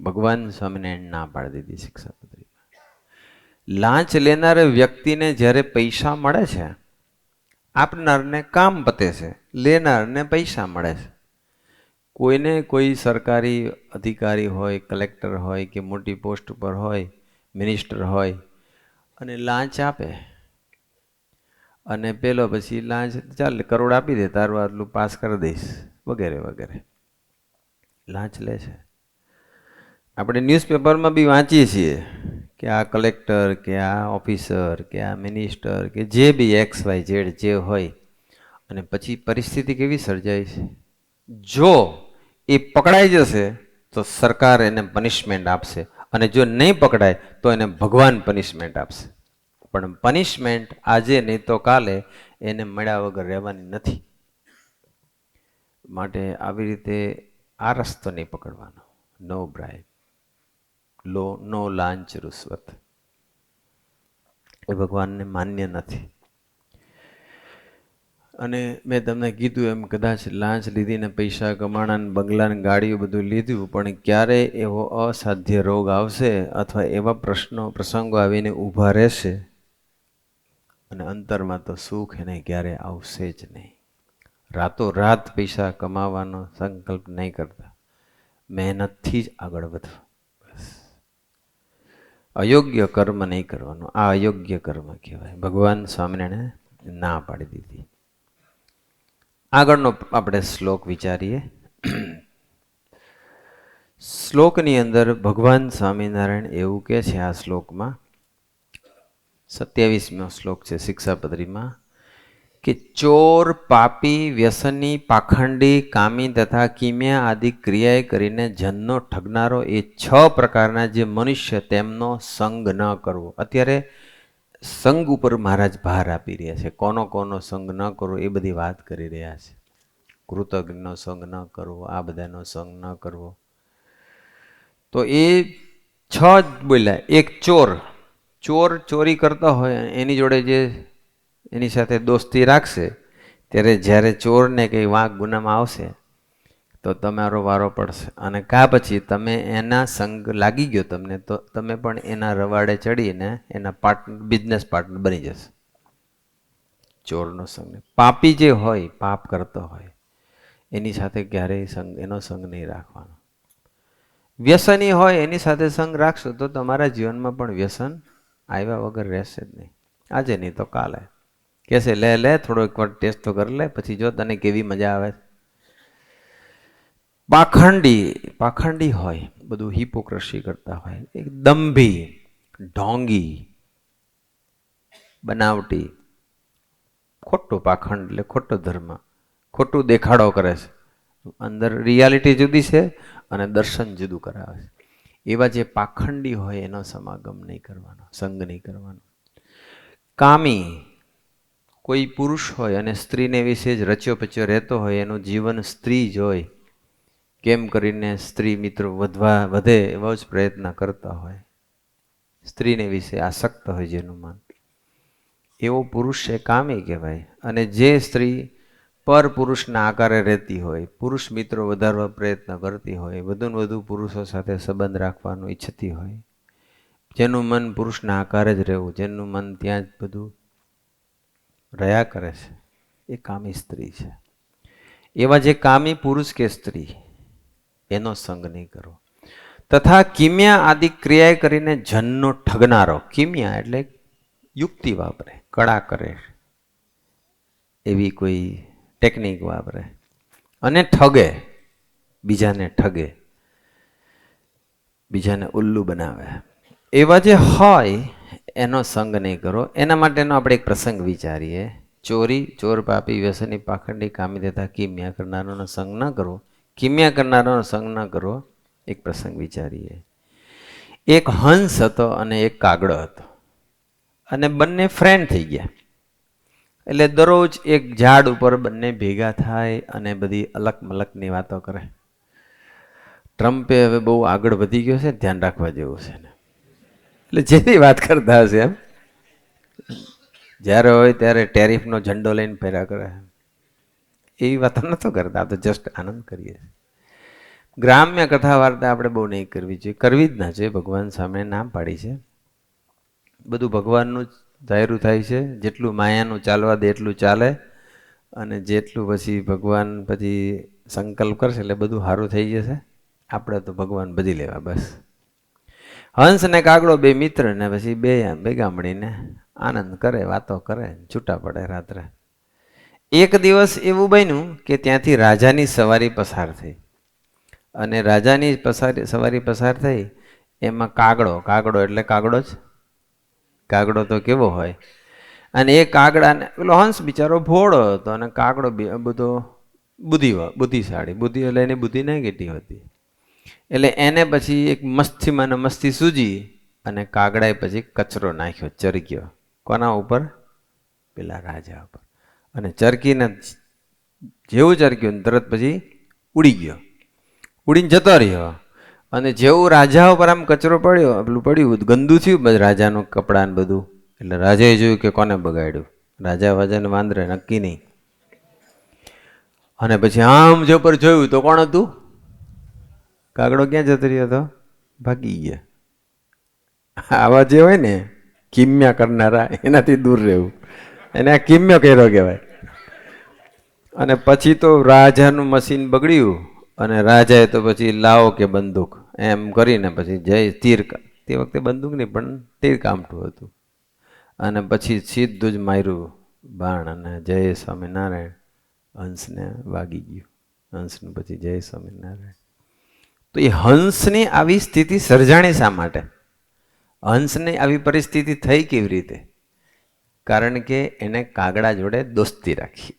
ભગવાન સ્વામિનારાયણ ના પાડી દીધી શિક્ષાપત્રીમાં. લાંચ લેનાર વ્યક્તિને જ્યારે પૈસા મળે છે, આપનારને કામ પતે છે, લેનારને પૈસા મળે છે. કોઈને કોઈ સરકારી અધિકારી હોય, કલેક્ટર હોય કે મોટી પોસ્ટ પર હોય, મિનિસ્ટર હોય અને લાંચ આપે અને પેલો પછી લાંચ ચાલ કરોડ આપી દે, તારું આટલું પાસ કરી દઈશ વગેરે વગેરે લાંચ લે છે. આપણે ન્યૂઝપેપરમાં બી વાંચીએ છીએ કે આ કલેક્ટર કે આ ઓફિસર કે આ મિનિસ્ટર કે જે બી XYZ જે હોય, અને પછી પરિસ્થિતિ કેવી સર્જાય છે. જો એ પકડાઈ જશે તો સરકાર એને પનિશમેન્ટ આપશે અને જો નહીં પકડાય તો એને ભગવાન પનિશમેન્ટ આપશે. પણ પનિશમેન્ટ આજે નહીં તો કાલે એને મળ્યા વગર રહેવાની નથી. માટે આવી રીતે આ રસ્તો નહીં પકડવાનો. નો બ્રાઇબ, નો લાંચ રૂશ્વત, એ ભગવાનને માન્ય નથી. અને મેં તમને કીધું એમ કદાચ લાંચ લીધીને પૈસા કમાણા, બંગલા ને ગાડીઓ બધું લીધું, પણ ક્યારે એવો અસાધ્ય રોગ આવશે અથવા એવા પ્રસંગો આવીને ઊભા રહેશે અને અંતરમાં તો સુખ એને ક્યારે આવશે જ નહીં. રાતોરાત પૈસા કમાવાનો સંકલ્પ નહીં કરતા, મહેનતથી જ આગળ વધો. બસ અયોગ્ય કર્મ નહીં કરવાનું. આ અયોગ્ય કર્મ કહેવાય. ભગવાન સ્વામિનારાયણે ના પાડી દીધી. આગળનો આપણે શ્લોક વિચારીએ. શ્લોકની અંદર ભગવાન સ્વામિનારાયણ એવું કહે છે, આ શ્લોકમાં 27મો શ્લોક છે શિક્ષાપત્રીમાં, કે ચોર, પાપી, વ્યસની, પાખંડી, કામી તથા કિમ્યા આદિ ક્રિયાએ કરીને જનનો ઠગનારો એ 6 પ્રકારના જે મનુષ્ય તેમનો સંગ ન કરવો. અત્યારે સંગ ઉપર મહારાજ ભાર આપી રહ્યા છે. કોનો સંગ ન કરવો એ બધી વાત કરી રહ્યા છે. કૃતજ્ઞનો સંગ ન કરવો, આ બધાનો સંગ ન કરવો. તો એ 6 જ બોલ્યા. એક ચોર, ચોર ચોરી કરતા હોય એની જોડે જે એની સાથે દોસ્તી રાખશે ત્યારે જ્યારે ચોરને કંઈ વાંક ગુનામાં આવશે તો તમારો વારો પડશે, અને કા પછી તમે એના સંગ લાગી ગયો તમને તો તમે પણ એના રવાડે ચડીને એના પાર્ટનર, બિઝનેસ પાર્ટનર બની જશે. ચોરનો સંગ, પાપી જે હોય, પાપ કરતો હોય એની સાથે ક્યારેય સંગ, એનો સંગ નહીં રાખવાનો. વ્યસની હોય એની સાથે સંગ રાખશો તો તમારા જીવનમાં પણ વ્યસન આવ્યા વગર રહેશે જ નહીં. આજે નહીં તો કાલે કહેશે લે લે થોડો એકવાર ટેસ્ટ તો કરી લે, પછી જો તને કેવી મજા આવે. પાખંડી હોય, બધું હિપોક્રેસી કરતા હોય, એક દંભી, ઢોંગી, બનાવટી, ખોટું પાખંડ એટલે ખોટો ધર્મ, ખોટું દેખાડો કરે છે, અંદર રિયાલિટી જુદી છે અને દર્શન જુદું કરાવે છે. એવા જે પાખંડી હોય એનો સમાગમ નહીં કરવાનો, સંગ નહીં કરવાનો. કામી, કોઈ પુરુષ હોય અને સ્ત્રીને વિશે જ રચ્યો પચ્યો રહેતો હોય, એનું જીવન સ્ત્રી જ હોય, કેમ કરીને સ્ત્રી મિત્રો વધે એવો જ પ્રયત્ન કરતા હોય, સ્ત્રીને વિશે આસક્ત હોય જેનું મન, એવો પુરુષ એ કામી કહેવાય. અને જે સ્ત્રી પર પુરુષના આકારે રહેતી હોય, પુરુષ મિત્રો વધારવા પ્રયત્ન કરતી હોય, વધુને વધુ પુરુષો સાથે સંબંધ રાખવાનું ઈચ્છતી હોય, જેનું મન પુરુષના આકારે જ રહેવું, જેનું મન ત્યાં જ બધું રહ્યા કરે છે, એ કામી સ્ત્રી છે. એવા જે કામી પુરુષ કે સ્ત્રી એનો સંગ નહીં કરો. તથા કિમ્યા આદિ ક્રિયા કરીને જનનો ઠગનારો, કિમ્યા એટલે યુક્તિ વાપરે, કળા કરે, એવી કોઈ ટેકનિક વાપરે અને ઠગે, બીજાને ઠગે, બીજાને ઉલ્લુ બનાવે, એવા જે હોય એનો સંગ નહીં કરો. એના માટેનો આપણે એક પ્રસંગ વિચારીએ. ચોરી, ચોર, પાપી, વ્યસની, પાખંડી, કામી તથા કિમ્યા કરનારાનો સંગ ન કરો. કિમ્યા કરનારાનો સંગ ન કરો. એક પ્રસંગ વિચારીએ. એક હંસ હતો અને એક કાગડો હતો, અને બંને ફ્રેન્ડ થઈ ગયા. એટલે દરરોજ એક ઝાડ ઉપર બંને ભેગા થાય અને બધી અલક મલકની વાતો કરે. ટ્રમ્પે હવે બહુ આગળ વધી ગયો છે, ધ્યાન રાખવા જેવું છે ને. એટલે જેની વાત કરતા હશે એમ, જ્યારે હોય ત્યારે ટેરિફનો ઝંડો લઈને ફેર્યા કરે, એવી વાતો નતો કરતા. આ તો જસ્ટ આનંદ કરીએ. ગ્રામ્ય કથા વાર્તા આપણે બહુ નહીં કરવી જોઈએ, કરવી જ ના જોઈએ. ભગવાન સામે નામ પાડી છે. બધું ભગવાનનું જ ધાર્યું થાય છે. જેટલું માયાનું ચાલવા દે એટલું ચાલે, અને જેટલું પછી ભગવાન પછી સંકલ્પ કરશે એટલે બધું સારું થઈ જશે. આપણે તો ભગવાન બધી લેવા બસ. હંસ ને કાગડો બે મિત્ર ને પછી બે ભેગા મળીને આનંદ કરે, વાતો કરે, છૂટા પડે રાત્રે. એક દિવસ એવું બન્યું કે ત્યાંથી રાજાની સવારી પસાર થઈ, અને રાજાની સવારી પસાર થઈ એમાં કાગડો એટલે કાગડો જ, કાગડો તો કેવો હોય. અને એ કાગડાને પેલો હંસ બિચારો ભોળો હતો અને કાગડો બધો બુદ્ધિશાળી, બુદ્ધિ એટલે એની બુદ્ધિ નેગેટિવ હતી. એટલે એને પછી એક મસ્તીમાં ને મસ્તી સૂજી અને કાગડાએ પછી કચરો નાખ્યો, ચરક્યો. કોના ઉપર? પેલા રાજા ઉપર. અને ચરકીને જેવું ચરક્યું તરત પછી ઉડી ગયો, ઉડીને જતો રહ્યો. અને જેવું રાજા ઉપર આમ કચરો પડ્યો, પેલું પડ્યું ગંદુ થયું બધું રાજાનું કપડાં ને બધું. એટલે રાજાએ જોયું કે કોને બગાડ્યું. રાજા વાજાને વાંદરે નક્કી નહીં. અને પછી આમ જે ઉપર જોયું તો કોણ હતું? કાગડો. ક્યાં જતો રહ્યો હતો? ભાગી ગયા. આવા જે હોય ને કિમ્યા કરનારા, એનાથી દૂર રહેવું. એને આ કિમ્યો કર્યો કહેવાય. અને પછી તો રાજાનું મશીન બગડ્યું, અને રાજાએ તો પછી લાવો કે બંદૂક એમ કરીને પછી જય તીર, તે વખતે બંદૂક નહીં પણ તીર કામઠું હતું, અને પછી સીધું જ માર્યું બાણ, અને જય સ્વામિનારાયણ હંસને વાગી ગયું. હંસનું પછી જય સ્વામિનારાયણ. તો એ હંસની આવી સ્થિતિ સર્જાણી શા માટે? હંસને આવી પરિસ્થિતિ થઈ કેવી રીતે? કારણ કે એને કાગડા જોડે દોસ્તી રાખી.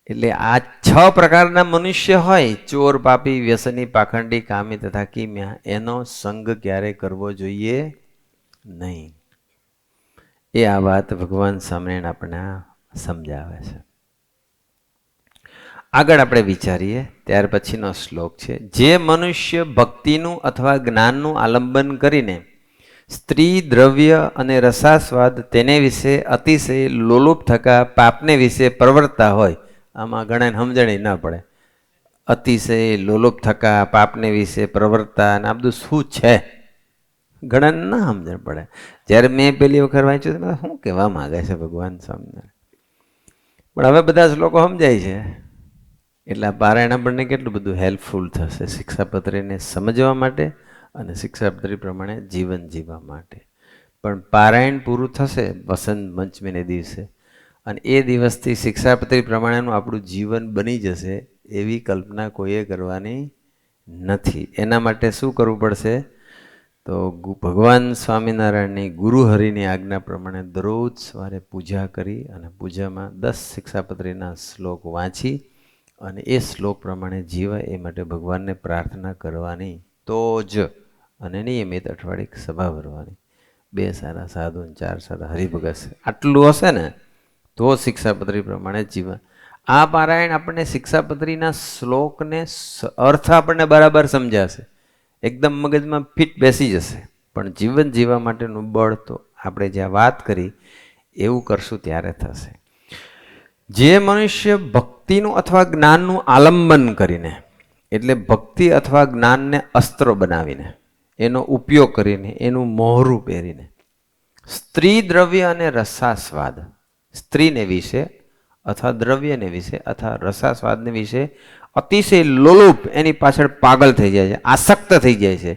એટલે આ 6 પ્રકારના મનુષ્ય હોય, ચોર, પાપી, વ્યસની, પાખંડી, કામી તથા કિમ્યા, એનો સંગ ક્યારે કરવો જોઈએ નહીં. એ આ વાત ભગવાન સ્વામિનારાયણ આપણને સમજાવે છે. આગળ આપણે વિચારીએ ત્યાર પછીનો શ્લોક છે. જે મનુષ્ય ભક્તિનું અથવા જ્ઞાનનું આલંબન કરીને સ્ત્રી દ્રવ્ય અને રસાસ્વાદ તેને વિશે અતિશય લોલુપ થકા પાપને વિશે પ્રવર્તતા હોય. આમાં ઘણાને સમજણ ના પડે. અતિશય લોલુપ થકા પાપને વિશે પ્રવર્તતા અને આ બધું શું છે ઘણાને ના સમજણ પડે. જ્યારે મેં પહેલી વખત વાંચ્યું તો શું કહેવા માંગે છે ભગવાન સ્વામિનારાયણ, પણ હવે બધા જ લોકો સમજાય છે. એટલે આ પારાયણ આપણને કેટલું બધું હેલ્પફુલ થશે શિક્ષાપત્રીને સમજવા માટે અને શિક્ષાપત્રી પ્રમાણે જીવન જીવવા માટે. પણ પારાયણ પૂરું થશે વસંત પંચમીને દિવસે અને એ દિવસથી શિક્ષાપત્રી પ્રમાણેનું આપણું જીવન બની જશે એવી કલ્પના કોઈએ કરવાની નથી. એના માટે શું કરવું પડશે? તો ભગવાન સ્વામિનારાયણની ગુરુહરિની આજ્ઞા પ્રમાણે દરરોજ સવારે પૂજા કરી અને પૂજામાં 10 શિક્ષાપત્રીના શ્લોક વાંચી અને એ શ્લોક પ્રમાણે જીવાય એ માટે ભગવાનને પ્રાર્થના કરવાની. તો જ અને નિયમિત અઠવાડિક સભા ભરવાની. 2 સારા સાધુ 4 સારા હરિભગત આટલું હશે ને તો શિક્ષાપત્રી પ્રમાણે જીવન. આ પારાયણ આપણને શિક્ષાપત્રીના શ્લોકને અર્થ આપણને બરાબર સમજાશે, એકદમ મગજમાં ફિટ બેસી જશે. પણ જીવન જીવવા માટેનું બળ તો આપણે જ્યાં વાત કરી એવું કરશું ત્યારે થશે. જે મનુષ્ય ભક્તિનું અથવા જ્ઞાનનું આલંબન કરીને, એટલે ભક્તિ અથવા જ્ઞાનને અસ્ત્ર બનાવીને, એનો ઉપયોગ કરીને, એનું મોહરું પહેરીને સ્ત્રી દ્રવ્ય અને રસાસ્વાદ, સ્ત્રીને વિશે અથવા દ્રવ્યને વિશે અથવા રસાસ્વાદને વિશે અતિશય લોલુપ એની પાછળ પાગલ થઈ જાય છે, આસક્ત થઈ જાય છે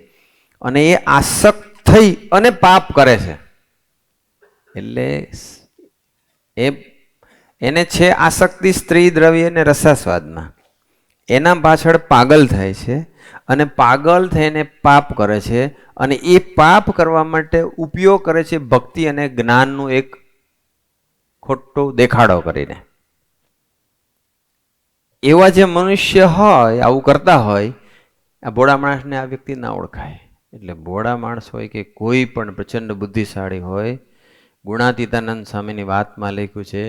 અને એ આસક્ત થઈ અને પાપ કરે છે. એટલે એને છે આસક્તિ સ્ત્રી દ્રવ્ય અને રસાસ્વાદમાં, એના પાછળ પાગલ થાય છે અને પાગલ થઈને પાપ કરે છે અને એ પાપ કરવા માટે ઉપયોગ કરે છે ભક્તિ અને જ્ઞાનનું એક ખોટો દેખાડો કરીને. એવા જે મનુષ્ય હોય, આવું કરતા હોય, આ ભોળા માણસને આ વ્યક્તિ ના ઓળખાય. એટલે ભોળા માણસ હોય કે કોઈ પણ પ્રચંડ બુદ્ધિશાળી હોય, ગુણાતીતાનંદ સ્વામીની વાતમાં લખ્યું છે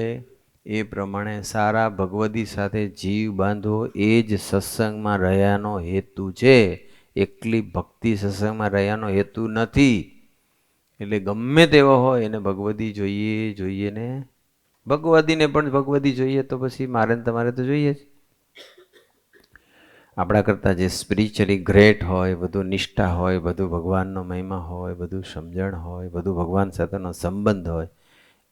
એ પ્રમાણે સારા ભગવદી સાથે જીવ બાંધવો એ જ સત્સંગમાં રહ્યાનો હેતુ છે. એકલી ભક્તિ સત્સંગમાં રહ્યાનો હેતુ નથી. એટલે ગમે તેવો હોય એને ભગવદી જોઈએ ને, ભગવદીને પણ ભગવદી જોઈએ તો પછી મારે ને તમારે તો જોઈએ જ. આપણા કરતાં જે સ્પિરિચ્યુઅલી ગ્રેટ હોય, બધું નિષ્ઠા હોય, બધું ભગવાનનો મહિમા હોય, બધું સમજણ હોય, બધું ભગવાન સાથેનો સંબંધ હોય,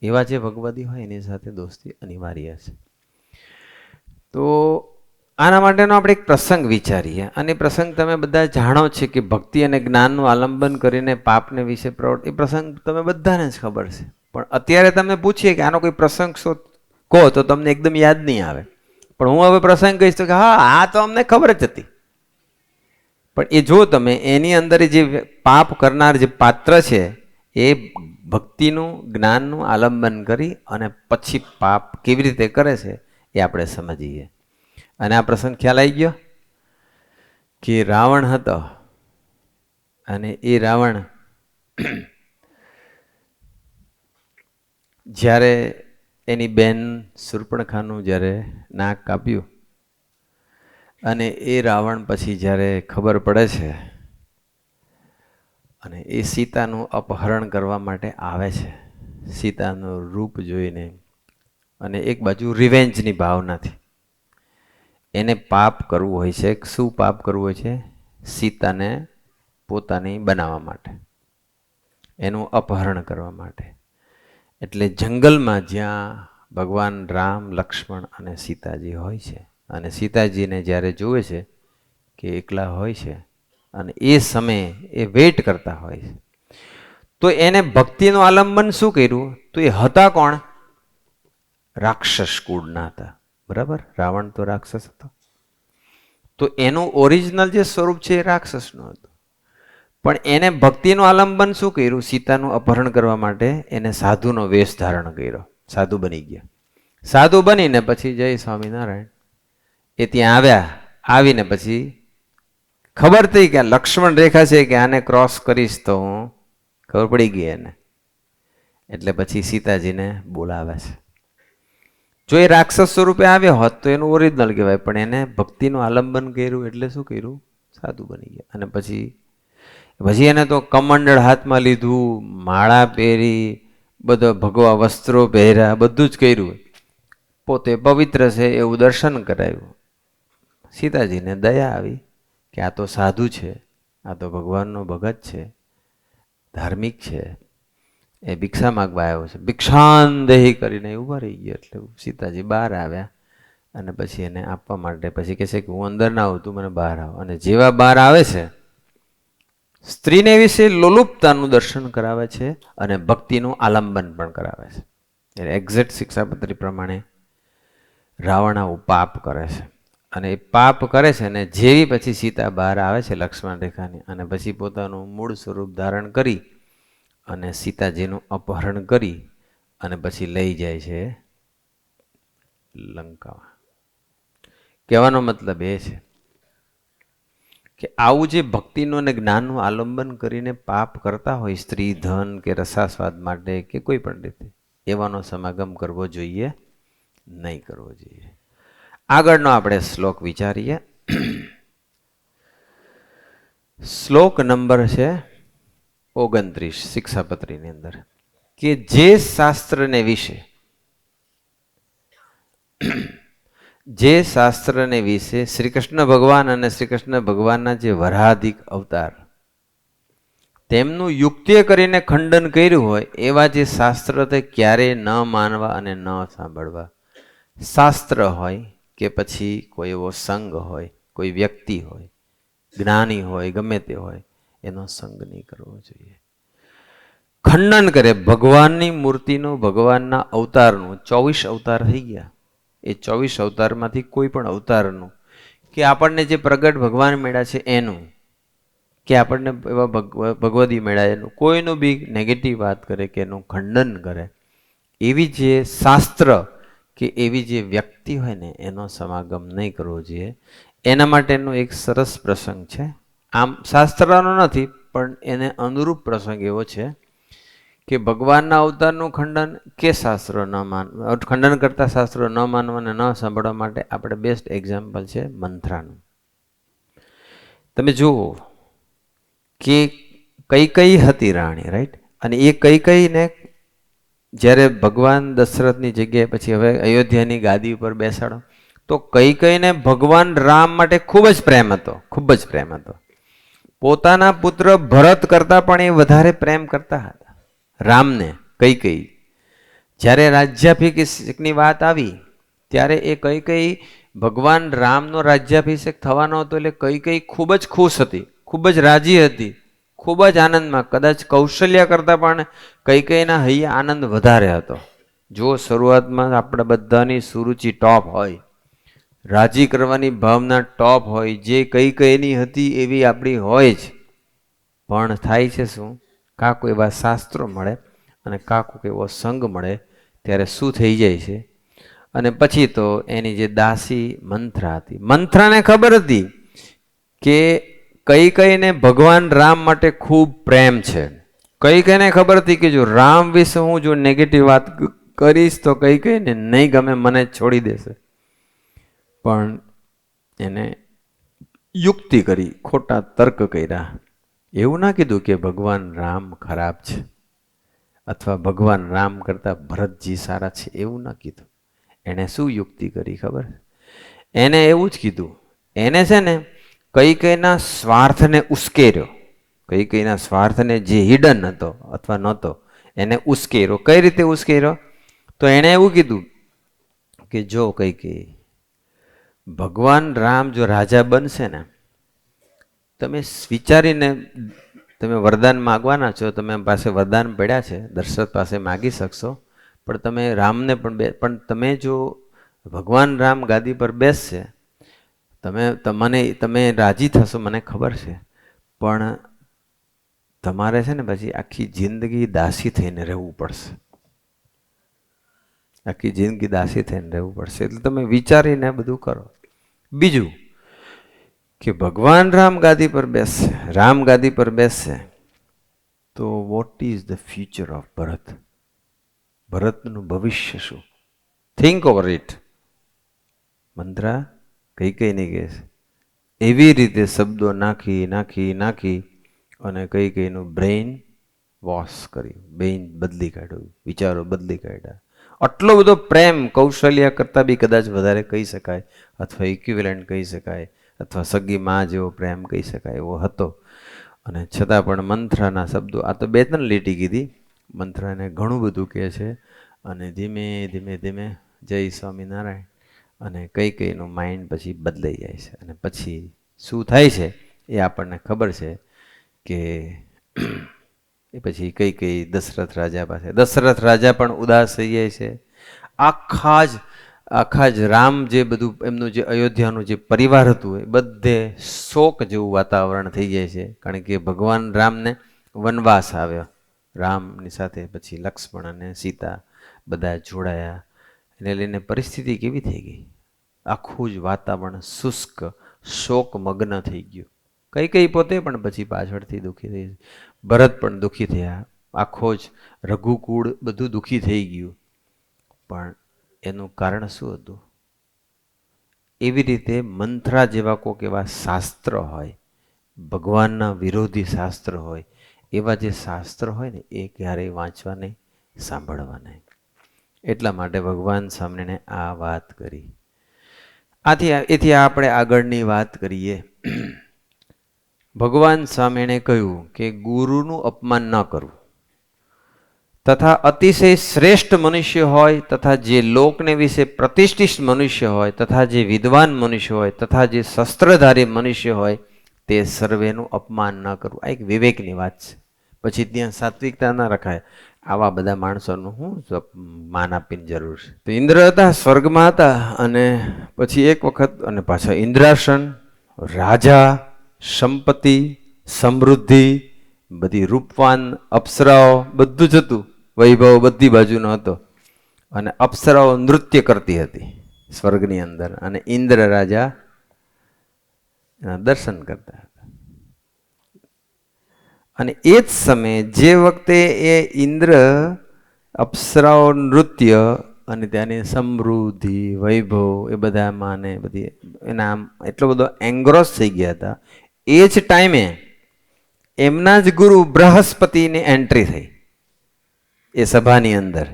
એવા જે ભગવદી હોય એની સાથે દોસ્તી અનિવાર્ય છે. તો આના માટેનો આપણે એક પ્રસંગ વિચારીએ અને પ્રસંગ તમે બધા જાણો છે કે ભક્તિ અને જ્ઞાનનું આલંબન કરીને પાપને વિશે પ્રવૃત્તિ, એ પ્રસંગ તમે બધાને જ ખબર છે. પણ અત્યારે તમને પૂછીએ કે આનો કોઈ પ્રસંગ કહો તો તમને એકદમ યાદ નહીં આવે. પણ હું હવે પ્રસંગ કહીશ તો કે હા આ તો અમને ખબર જ હતી. પણ એ જો તમે એની અંદર જે પાપ કરનાર જે પાત્ર છે એ ભક્તિનું જ્ઞાનનું આલંબન કરી અને પછી પાપ કેવી રીતે કરે છે એ આપણે સમજીએ. અને આ પ્રસંગ ખ્યાલ આવી ગયો કે રાવણ હતો અને એ રાવણ જ્યારે એની બેન શૂર્પણખાનું જ્યારે નાક કાપ્યું અને એ રાવણ પછી જ્યારે ખબર પડે છે અને એ સીતાનું અપહરણ કરવા માટે આવે છે, સીતાનું રૂપ જોઈને, અને એક બાજુ રિવેન્જની ભાવનાથી એને પાપ કરવું હોય છે. શું પાપ કરવું હોય છે? સીતાને પોતાની બનાવવા માટે, એનું અપહરણ કરવા માટે. એટલે જંગલમાં જ્યાં ભગવાન રામ, લક્ષ્મણ અને સીતાજી હોય છે અને સીતાજીને જ્યારે જુએ છે કે એકલા હોય છે અને એ સમયે એ વેઇટ કરતા હોય છે, તો એને ભક્તિનું આલંબન શું કર્યું? તો એ હતા કોણ? રાક્ષસ કુળના હતા. બરાબર, રાવણ તો રાક્ષસ હતો. તો એનું ઓરિજિનલ જે સ્વરૂપ છે એ રાક્ષસનું હતું. પણ એને ભક્તિનું આલંબન શું કર્યું? સીતાનું અપહરણ કરવા માટે એને સાધુનો વેશ ધારણ કર્યો, સાધુ બની ગયા. સાધુ બનીને પછી જય સ્વામિનારાયણ એ ત્યાં આવ્યા. આવીને પછી ખબર થઈ કે લક્ષ્મણ રેખા છે કે આને ક્રોસ કરીશ તો હું, ખબર પડી ગઈ એને. એટલે પછી સીતાજીને બોલાવે છે. જો એ રાક્ષસ સ્વરૂપે આવ્યો હોત તો એનું ઓરિજિનલ કહેવાય, પણ એને ભક્તિનું આલંબન કર્યું એટલે શું કર્યું? સાધુ બની ગયા. અને પછી પછી એને તો કમંડળ હાથમાં લીધું, માળા પહેરી, બધો ભગવા વસ્ત્રો પહેર્યા, બધું જ કર્યું. પોતે પવિત્ર છે એવું દર્શન કરાવ્યું. સીતાજીને દયા આવી કે આ તો સાધુ છે, આ તો ભગવાનનો ભગત છે, ધાર્મિક છે, એ ભિક્ષા માગવા આવ્યો છે, ભિક્ષાંદેહી કરીને ઊભા રહી ગયા. એટલે સીતાજી બહાર આવ્યા અને પછી એને આપવા માટે પછી કહે છે કે હું અંદર ના આવું, તું મને બહાર આવ. અને જેવા બહાર આવે છે, સ્ત્રીને વિશે લોલુપતાનું દર્શન કરાવે છે અને ભક્તિનું આલંબન પણ કરાવે છે. એટલે એક્ઝેક્ટ શિક્ષાપત્રી પ્રમાણે રાવણ આવું પાપ કરે છે. અને એ પાપ કરે છે ને જેવી પછી સીતા બહાર આવે છે લક્ષ્મણ રેખાની, અને પછી પોતાનું મૂળ સ્વરૂપ ધારણ કરી અને સીતાજીનું અપહરણ કરી અને પછી લઈ જાય છે લંકામાં. કહેવાનો મતલબ એ છે કે આવું જે ભક્તિનું અને જ્ઞાનનું આલંબન કરીને પાપ કરતા હોય સ્ત્રી, ધન કે રસાસ્વાદ માટે કે કોઈ પણ રીતે, એવાનો સમાગમ કરવો જોઈએ નહીં કરવો જોઈએ. આગળનો આપણે શ્લોક વિચારીએ. શ્લોક નંબર છે 29 શિક્ષાપત્રીની અંદર, કે જે શાસ્ત્રને વિશે શ્રી કૃષ્ણ ભગવાન અને શ્રી કૃષ્ણ ભગવાનના જે વરાધિક અવતાર તેમનું યુક્તિએ કરીને ખંડન કર્યું હોય એવા જે શાસ્ત્ર તે ક્યારેય ન માનવા અને ન સાંભળવા. શાસ્ત્ર હોય કે પછી કોઈ એવો સંઘ હોય, કોઈ વ્યક્તિ હોય, જ્ઞાની હોય, ગમે તે હોય, એનો સંગ નહીં કરવો જોઈએ. ખંડન કરે ભગવાનની મૂર્તિનું, ભગવાનના અવતારનું. 24 અવતાર થઈ ગયા. એ 24 અવતારમાંથી કોઈ પણ અવતારનું કે આપણને જે પ્રગટ ભગવાન મળ્યા છે એનું, કે આપણને એવા ભગવદી મળ્યા એનું, કોઈનું બી નેગેટિવ વાત કરે કે એનું ખંડન કરે, એવી જે શાસ્ત્ર કે એવી જે વ્યક્તિ હોય ને એનો સમાગમ નહીં કરવો જોઈએ. એના માટેનો એક સરસ પ્રસંગ છે. આમ શાસ્ત્રનો નથી પણ એને અનુરૂપ પ્રસંગ એવો છે કે ભગવાનના અવતારનું ખંડન કે શાસ્ત્રો ન માનવા, ખંડન કરતા શાસ્ત્રો ન માનવા અને ન સાંભળવા માટે આપણે બેસ્ટ એક્ઝામ્પલ છે મંથરાનું. તમે જુઓ કે કઈ હતી રાણી, રાઈટ? અને એ કઈને જ્યારે ભગવાન દશરથની જગ્યાએ પછી હવે અયોધ્યાની ગાદી ઉપર બેસાડો તો કઈને ભગવાન રામ માટે ખૂબ જ પ્રેમ હતો, ખૂબ જ પ્રેમ હતો. પોતાના પુત્ર ભરત કરતા પણ એ વધારે પ્રેમ કરતા હતા રામને. કઈ જ્યારે રાજ્યાભિષેકની વાત આવી ત્યારે એ કઈ ભગવાન રામનો રાજ્યાભિષેક થવાનો હતો એટલે કઈ ખૂબ જ ખુશ હતી, ખૂબ જ રાજી હતી, ખૂબ જ આનંદમાં. કદાચ કૌશલ્ય કરતાં પણ કઈના હૈયા આનંદ વધારે હતો. જો શરૂઆતમાં આપણે બધાની સુરુચિ ટોપ હોય, રાજી કરવાની ભાવના ટોપ હોય, જે કઈની હતી એવી આપણી હોય જ, પણ થાય છે શું, કાંક એવા શાસ્ત્રો મળે અને કાંક એવો સંગ મળે ત્યારે શું થઈ જાય છે. અને પછી તો એની જે દાસી મંથરા હતી, મંથરાને ખબર હતી કે કઈને ભગવાન રામ માટે ખૂબ પ્રેમ છે. કઈને ખબર હતી કે જો રામ વિશે હું જો નેગેટિવ વાત કરીશ તો કઈને નહીં ગમે, મને છોડી દેશે. પણ એને યુક્તિ કરી, ખોટા તર્ક કર્યા. એવું ના કીધું કે ભગવાન રામ ખરાબ છે અથવા ભગવાન રામ કરતા ભરતજી સારા છે, એવું ના કીધું. એને શું યુક્તિ કરી ખબર? એને એવું જ કીધું, એને છે ને કઈના સ્વાર્થને ઉશ્કેર્યો. કઈના સ્વાર્થને જે હિડન હતો અથવા નહોતો એને ઉશ્કેર્યો. કઈ રીતે ઉશ્કેર્યો? તો એણે એવું કીધું કે જો કઈ ભગવાન રામ જો રાજા બનશે ને, તમે વિચારીને તમે વરદાન માગવાના છો, તમે પાસે વરદાન પડ્યા છે, દશરથ પાસે માગી શકશો, પણ તમે રામને પણ તમે જો ભગવાન રામ ગાદી પર બેસશે, તમે રાજી થશો મને ખબર છે, પણ તમારે છે ને પછી આખી જિંદગી દાસી થઈને રહેવું પડશે. આખી જિંદગી દાસી થઈને રહેવું પડશે. એટલે તમે વિચારીને બધું કરો. બીજું કે ભગવાન રામ ગાદી પર બેસશે, રામ ગાદી પર બેસશે તો what is the future of Bharat? ભરતનું ભવિષ્ય શું? Think over it. મંત્રા કઈ નહીં કહે છે. એવી રીતે શબ્દો નાખી અને કઈનું બ્રેઇન વોશ કર્યું, બ્રેઇન બદલી કાઢ્યું, વિચારો બદલી કાઢ્યા. આટલો બધો પ્રેમ કૌશલ્ય કરતાં બી કદાચ વધારે કહી શકાય, અથવા ઇક્વિવેલન્ટ કહી શકાય, અથવા સગી માં જેવો પ્રેમ કહી શકાય એવો હતો. અને છતાં પણ મંથરાના શબ્દો, આ તો 2-3 લીટી કીધી, મંથરાને ઘણું બધું કહે છે. અને ધીમે ધીમે ધીમે જય સ્વામિનારાયણ, અને કઈનું માઇન્ડ પછી બદલાઈ જાય છે. અને પછી શું થાય છે એ આપણને ખબર છે કે એ પછી કઈ દશરથ રાજા પાસે, દશરથ રાજા પણ ઉદાસ થઈ જાય છે. આખા જ રામ જે બધું એમનું જે અયોધ્યાનું જે પરિવાર હતું એ બધે શોક જેવું વાતાવરણ થઈ જાય છે. કારણ કે ભગવાન રામને વનવાસ આવ્યો, રામની સાથે પછી લક્ષ્મણ અને સીતા બધા જોડાયા, એને લઈને પરિસ્થિતિ કેવી થઈ ગઈ, આખું જ વાતાવરણ શુષ્ક શોકમગ્ન થઈ ગયું. કઈ પોતે પણ પછી પાછળથી દુઃખી થઈ, ભરત પણ દુઃખી થયા, આખો જ રઘુકુળ બધું દુઃખી થઈ ગયું. પણ એનું કારણ શું હતું? એવી રીતે મંથરા જેવા કોઈક એવા શાસ્ત્ર હોય, ભગવાનના વિરોધી શાસ્ત્ર હોય, એવા જે શાસ્ત્ર હોય ને એ ક્યારેય વાંચવા નહીં, સાંભળવા નહીં. એટલા માટે ભગવાન સામે આ વાત કરી. એથી આપણે આગળની વાત કરીએ. ભગવાન સામેણે કહ્યું કે ગુરુનું અપમાન ન કરવું, તથા અતિશય શ્રેષ્ઠ મનુષ્ય હોય, તથા જે લોકને વિશે પ્રતિષ્ઠિત મનુષ્ય હોય, તથા જે વિદ્વાન મનુષ્ય હોય, તથા જે શસ્ત્રધારી મનુષ્ય હોય, તે સર્વેનું અપમાન ન કરવું. આ એક વિવેકની વાત છે. પછી ત્યાં સાત્વિકતા ન રખાય. આવા બધા માણસોનું શું માન આપીને જરૂર છે? તો ઇન્દ્ર હતા, સ્વર્ગમાં હતા, અને પછી એક વખત અને પાછા ઇન્દ્રાસન, રાજા, સંપત્તિ, સમૃદ્ધિ, બધી રૂપવાન અપ્સરાઓ, બધું જ હતું, વૈભવ બધી બાજુનો હતો. અને અપ્સરાઓ નૃત્ય કરતી હતી સ્વર્ગની અંદર, અને ઇન્દ્ર રાજા દર્શન કરતા હતા. અને એ જ સમયે જે વખતે એ ઇન્દ્ર અપ્સરાઓ નૃત્ય અને ત્યાંની સમૃદ્ધિ, વૈભવ એ બધામાં ને બધી એના આમ એટલો બધો એંગ્રોસ થઈ ગયા હતા, એ જ ટાઈમે એમના જ ગુરુ બૃહસ્પતિની એન્ટ્રી થઈ. એ સભાની અંદર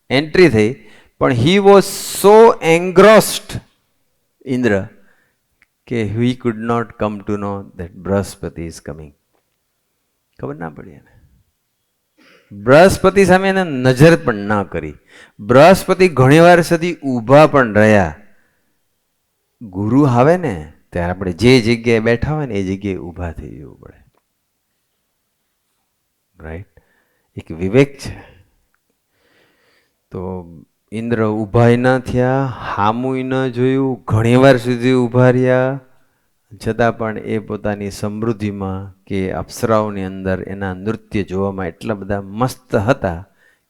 એન્ટ્રી થઈ, પણ he was so engrossed, Indra, કે he could not come to know that Brihaspati is coming. ખબર ના પડી એને. બૃહસ્પતિ સામે એને નજર પણ ના કરી. બૃહસ્પતિ ઘણી વાર સુધી ઊભા પણ રહ્યા. ગુરુ આવે ને ત્યારે આપણે જે જગ્યાએ બેઠા હોય ને એ જગ્યાએ ઊભા થઈ જવું પડે. રાઈટ? એક વિવેક છે. તો ઇન્દ્ર ઊભાય ન થયા, હામુય ન જોયું, ઘણી વાર સુધી ઊભા રહ્યા, છતાં પણ એ પોતાની સમૃદ્ધિમાં કે અપ્સરાઓની અંદર એના નૃત્ય જોવામાં એટલા બધા મસ્ત હતા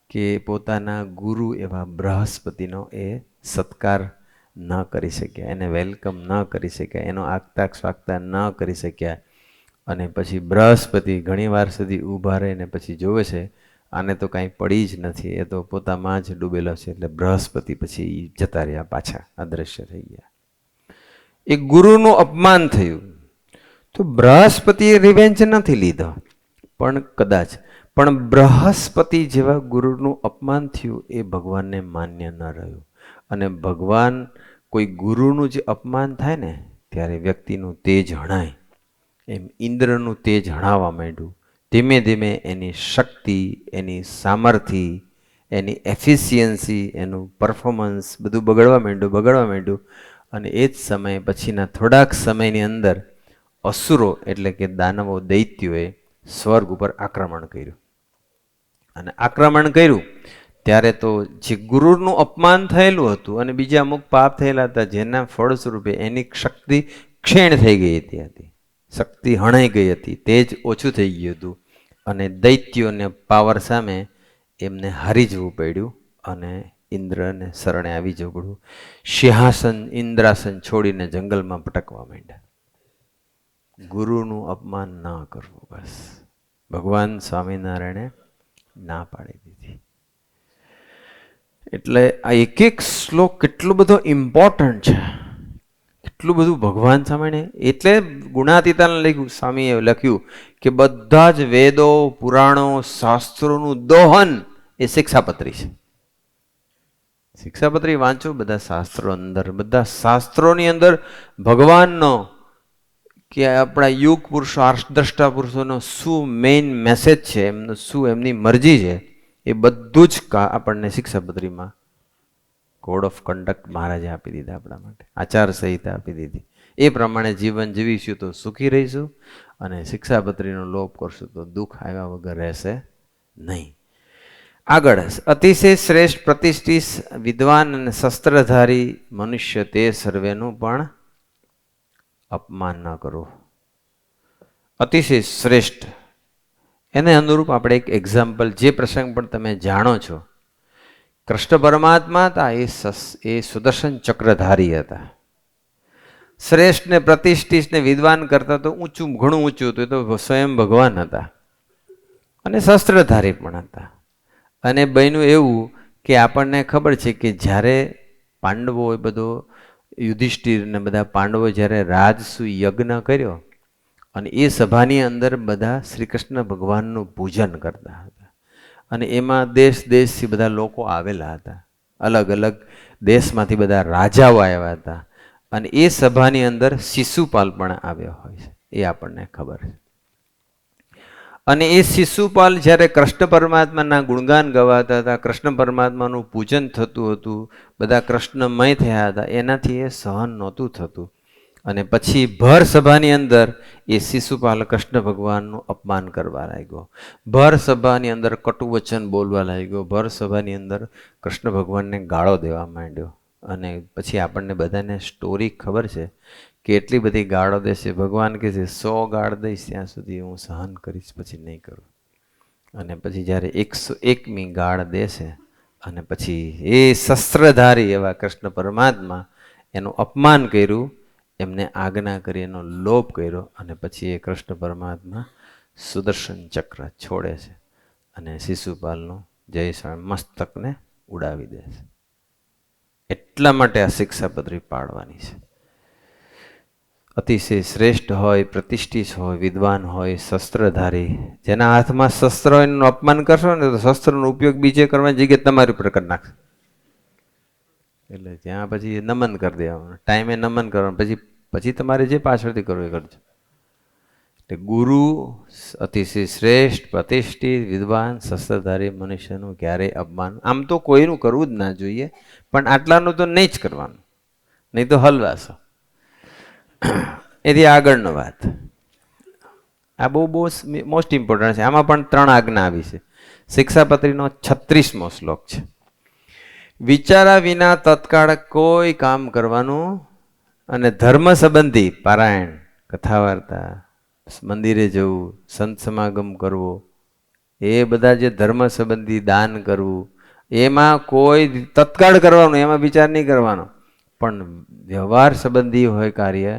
કે પોતાના ગુરુ એવા બૃહસ્પતિનો એ સત્કાર ન કરી શક્યા, એને વેલકમ ન કરી શક્યા, એનો આગતા સ્વાગતા ન કરી શક્યા. અને પછી બૃહસ્પતિ ઘણી વાર સુધી ઊભા રહીને પછી જોવે છે આને તો કાંઈ પડી જ નથી, એ તો પોતામાં જ ડૂબેલો છે. એટલે બૃહસ્પતિ પછી જતા રહ્યા, પાછા અદૃશ્ય થઈ ગયા. એ ગુરુનું અપમાન થયું. તો બૃહસ્પતિએ રિવેન્જ નથી લીધો, પણ કદાચ પણ બૃહસ્પતિ જેવા ગુરુનું અપમાન થયું એ ભગવાનને માન્ય ન રહ્યું. અને ભગવાન કોઈ ગુરુનું જે અપમાન થાય ને ત્યારે વ્યક્તિનું તેજ હણાય. એમ ઇન્દ્રનું તેજ હણાવવા માંડ્યું. ધીમે ધીમે એની શક્તિ, એની સામર્થ્ય, એની એફિશિયન્સી, એનું પરફોર્મન્સ બધું બગડવા માંડ્યું. અને એ જ સમયે પછીના થોડાક સમયની અંદર અસુરો એટલે કે દાનવો, દૈત્યોએ સ્વર્ગ ઉપર આક્રમણ કર્યું. અને આક્રમણ કર્યું ત્યારે તો જે ગુરુનું અપમાન થયેલું હતું અને બીજા અમુક પાપ થયેલા હતા જેના ફળ સ્વરૂપે એની શક્તિ ક્ષીણ થઈ ગઈ હતી, શક્તિ હણાઈ ગઈ હતી, તેજ ઓછું થઈ ગયું હતું. અને દૈત્યોને પાવર સામે એમને હારી જવું પડ્યું અને ઇન્દ્રને શરણે આવી જવું પડ્યું. સિંહાસન, ઇન્દ્રાસન છોડીને જંગલમાં ભટકવા માંડ્યા. ગુરુનું અપમાન ના કરવું, બસ ભગવાન સ્વામિનારાયણે ના પાડી દીધી. એટલે આ એક એક શ્લોક કેટલો બધો ઇમ્પોર્ટન્ટ છે, કેટલો એટલું બધું ભગવાન સામે, એટલે ગુણાતીતાને લખ્યું, સ્વામીએ લખ્યું કે બધા જ વેદો, પુરાણો, શાસ્ત્રોનું દોહન એ શિક્ષાપત્રી છે. શિક્ષાપત્રી વાંચો, બધા શાસ્ત્રો અંદર, બધા શાસ્ત્રોની અંદર ભગવાનનો કે આપણા યુગ પુરુષો, આર્ષદ્રષ્ટા પુરુષોનો શું મેઇન મેસેજ છે, એમનો શું એમની મરજી છે, એ બધું જ આપણને શિક્ષાપત્રીમાં કોડ ઓફ કન્ડક્ટ મહારાજે આપી દીધા આપણા માટે, આચાર સંહિતા આપી દીધી. એ પ્રમાણે જીવન જીવીશું તો સુખી રહીશું, અને શિક્ષાપત્રીનો લોપ કરશું તો દુઃખ આવ્યા વગર રહેશે નહીં. આગળ, અતિશય શ્રેષ્ઠ પ્રતિષ્ઠિત વિદ્વાન અને શસ્ત્રધારી મનુષ્ય તે સર્વેનું પણ અપમાન ન કરો. અતિશય શ્રેષ્ઠ, એને અનુરૂપ આપણે એક એક્ઝામ્પલ, જે પ્રસંગ પણ તમે જાણો છો. કૃષ્ણ પરમાત્મા હતા, એ સુદર્શન ચક્રધારી હતા. શ્રેષ્ઠ ને પ્રતિષ્ઠિત ને વિદ્વાન કરતા તો ઊંચું, ઘણું ઊંચું હતું, એ તો સ્વયં ભગવાન હતા, અને શસ્ત્રધારી પણ હતા. અને બન્યું એવું કે આપણને ખબર છે કે જ્યારે પાંડવો એ બધો, યુધિષ્ઠિર ને બધા પાંડવો જ્યારે રાજસુ યજ્ઞ કર્યો, અને એ સભાની અંદર બધા શ્રી કૃષ્ણ ભગવાનનું પૂજન કરતા હતા, અને એમાં દેશ દેશથી બધા લોકો આવેલા હતા, અલગ અલગ દેશમાંથી બધા રાજાઓ આવ્યા હતા, અને એ સભાની અંદર શિશુપાલ પણ આવ્યો હોય છે, એ આપણને ખબર છે. અને એ શિશુપાલ જ્યારે કૃષ્ણ પરમાત્માના ગુણગાન ગવાતા હતા, કૃષ્ણ પરમાત્માનું પૂજન થતું હતું, બધા કૃષ્ણમય થયા હતા, એનાથી એ સહન નહોતું થતું, અને પછી ભર સભાની અંદર એ શિશુપાલ કૃષ્ણ ભગવાનનું અપમાન કરવા લાગ્યો, ભર સભાની અંદર કટુ વચન બોલવા લાગ્યો, ભર સભાની અંદર કૃષ્ણ ભગવાનને ગાળો દેવા માંડ્યો. અને પછી આપણને બધાને સ્ટોરી ખબર છે કે એટલી બધી ગાળો દેશે, ભગવાન કહે છે 100 ગાળ દઈશ ત્યાં સુધી હું સહન કરીશ, પછી નહીં કરું. અને પછી જ્યારે 101મી ગાળ દેશે, અને પછી એ શસ્ત્રધારી એવા કૃષ્ણ પરમાત્મા એનું અપમાન કર્યું, એમને આજ્ઞા કરી, એનો લોપ કર્યો, અને પછી એ કૃષ્ણ પરમાત્મા સુદર્શન ચક્ર છોડે છે, અને શિશુપાલનું જય સ્વામી મસ્તકને ઉડાવી દે છે. એટલા માટે આ શિક્ષાપત્રી પાડવાની છે. અતિશય શ્રેષ્ઠ હોય, પ્રતિષ્ઠિત હોય, વિદ્વાન હોય, શસ્ત્રધારી, જેના હાથમાં શસ્ત્ર હોય એનું અપમાન કરશો ને તો શસ્ત્રનો ઉપયોગ બીજે કરવાની જગ્યાએ તમારી ઉપર કરી નાખશે. એટલે ત્યાં પછી નમન કરી દેવાનું, ટાઈમે નમન કરવાનું, પછી તમારે જે પાછળથી કરવું એ કરજો. એટલે ગુરુ અતિશય શ્રેષ્ઠ, પ્રતિષ્ઠિત, વિદ્વાન, શસ્ત્રધારી મનુષ્યનું ક્યારેય અપમાન, આમ તો કોઈનું કરવું જ ના જોઈએ, પણ આટલાનું તો નહીં જ કરવાનું, નહીં તો હલવાશો. એથી આગળનો વાત, આ બહુ મોસ્ટ ઇમ્પોર્ટન્ટ છે. આમાં પણ 3 આજ્ઞા આવી છે. શિક્ષાપત્રીનો 36મો શ્લોક છે. વિચારા વિના તત્કાળ કોઈ કામ કરવાનું, અને ધર્મ સંબંધી પારાયણ, કથા વાર્તા, મંદિરે જવું, સંત સમાગમ કરવો, એ બધા જે ધર્મ સંબંધી દાન કરવું, એમાં કોઈ તત્કાળ કરવાનું, એમાં વિચાર નહીં કરવાનો. પણ વ્યવહાર સંબંધી હોય કાર્ય,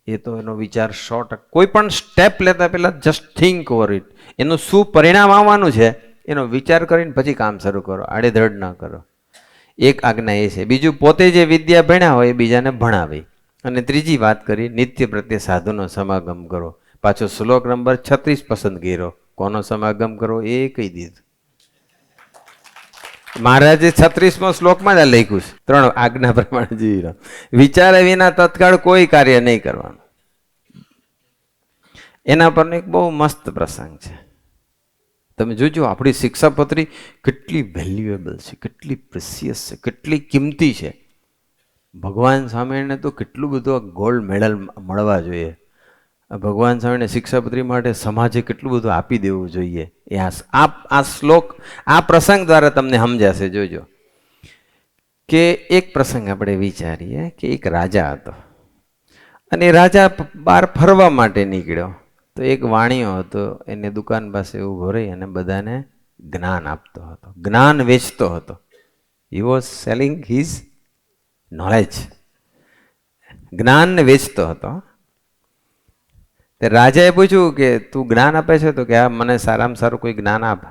એ તો એનો વિચાર 100%, કોઈ પણ સ્ટેપ લેતા પહેલાં જસ્ટ થિંક ઓવર ઇટ, એનું શું પરિણામ આવવાનું છે એનો વિચાર કરીને પછી કામ શરૂ કરો, આડેધડ ન કરો. એક આજ્ઞા એ છે. બીજું, પોતે જે વિદ્યા ભણ્યા હોય એ બીજાને ભણાવે. અને ત્રીજી વાત કરી, નિત્ય પ્રત્યે સાધુનો સમાગમ કરો. પાછો શ્લોક નંબર 36 પસંદ કર્યો, કોનો સમાગમ કરો એ કહી દીધું. મહારાજે 36મો શ્લોકમાં જ લખ્યું છે, 3 આજ્ઞા પ્રમાણે જીવી રહ્યો. વિચારે વિના તત્કાળ કોઈ કાર્ય નહીં કરવાનું. એના પરનો એક બહુ મસ્ત પ્રસંગ છે. તમે જોજો આપણી શિક્ષાપત્રી કેટલી વેલ્યુએબલ છે, કેટલી પ્રેસિયસ છે, કેટલી કિંમતી છે. ભગવાન સ્વામિનારાયણને તો કેટલું બધું ગોલ્ડ મેડલ મળવા જોઈએ. ભગવાન સ્વામિનારાયણ શિક્ષાપત્રી માટે સમાજે કેટલું બધું આપી દેવું જોઈએ. એ આ શ્લોક, આ પ્રસંગ દ્વારા તમને સમજાશે. જોજો કે એક પ્રસંગ આપણે વિચારીએ કે એક રાજા હતો, અને રાજા બહાર ફરવા માટે નીકળ્યો. તો એક વાણિયો હતો, એને દુકાન પાસે ઊભો રહી અને બધાને જ્ઞાન આપતો હતો, જ્ઞાન વેચતો હતો. He was selling his knowledge, જ્ઞાનને વેચતો હતો. રાજાએ પૂછ્યું કે તું જ્ઞાન આપે છે? તો કે આ મને સારામાં સારું કોઈ જ્ઞાન આપ.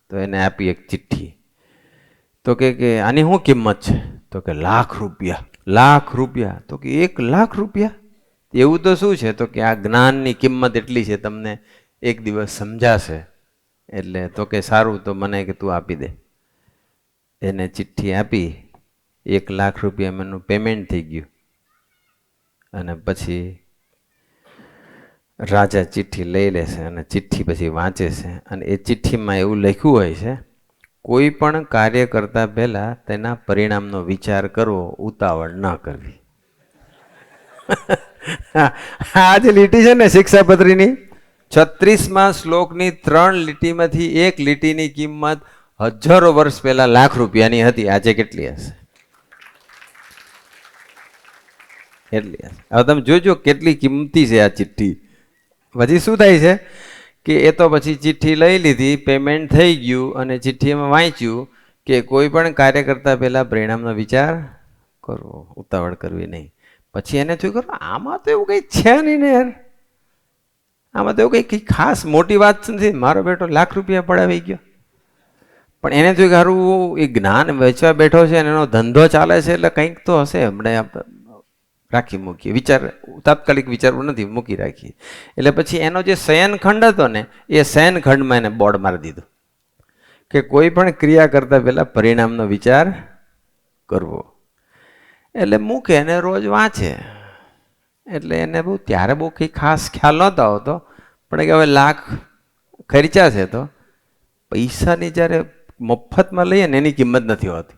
તો એને આપી એક ચિઠ્ઠી. તો કે આની શું કિંમત છે? તો કે ₹1,00,000. ₹1,00,000? તો કે ₹1,00,000? એવું તો શું છે તો કે આ જ્ઞાનની કિંમત એટલી છે, તમને એક દિવસ સમજાશે. એટલે તો કે સારું, તો મને કે તું આપી દે. એને ચિઠ્ઠી આપી, 1,00,000 રૂપિયા એનું પેમેન્ટ થઈ ગયું. અને પછી રાજા ચિઠ્ઠી લઈ લેશે અને ચિઠ્ઠી પછી વાંચે છે. અને એ ચિઠ્ઠીમાં એવું લખ્યું હોય છે, કોઈ પણ કાર્ય કરતા પહેલા તેના પરિણામનો વિચાર કરવો, ઉતાવળ ન કરવી. આ જે લીટી છે ને શિક્ષાપત્રીની 36મા શ્લોકની 3 લીટીમાંથી એક લીટીની કિંમત હજારો વર્ષ પહેલા લાખ રૂપિયાની હતી. આજે કેટલી હશે? એટલી હશે. હવે તમે જોજો કેટલી કિંમતી છે આ ચિઠ્ઠી. પછી શું થાય છે કે એ તો પછી ચિઠ્ઠી લઈ લીધી, પેમેન્ટ થઈ ગયું, અને ચિઠ્ઠીમાં વાંચ્યું કે કોઈ પણ કાર્ય કરતા પહેલા પરિણામનો વિચાર કરવો, ઉતાવળ કરવી નહીં. પછી એને થયું કે આમાં તો એવું કંઈ છે નહીં ને યાર, આમાં તો એવું કંઈ ખાસ મોટી વાત નથી, મારો બેટો લાખ રૂપિયા પડાવી ગયો. પણ એને થયું કે સારું એ જ્ઞાન વેચવા બેઠો છે અને એનો ધંધો ચાલે છે, એટલે કંઈક તો હશે. હમણાં રાખી મૂકીએ, વિચાર તાત્કાલિક વિચારવું નથી, મૂકી રાખીએ. એટલે પછી એનો જે શયનખંડ હતો ને, એ શયનખંડમાં એને બોર્ડ મારી દીધું કે કોઈ પણ ક્રિયા કરતા પહેલા પરિણામનો વિચાર કરવો. એટલે મૂકે એને રોજ વાંચે. એટલે એને બહુ ત્યારે બહુ કંઈ ખાસ ખ્યાલ નહોતો આવતો, પણ કે હવે લાખ ખર્ચા છે તો પૈસાની જ્યારે મફતમાં લઈએ ને એની કિંમત નથી હોતી.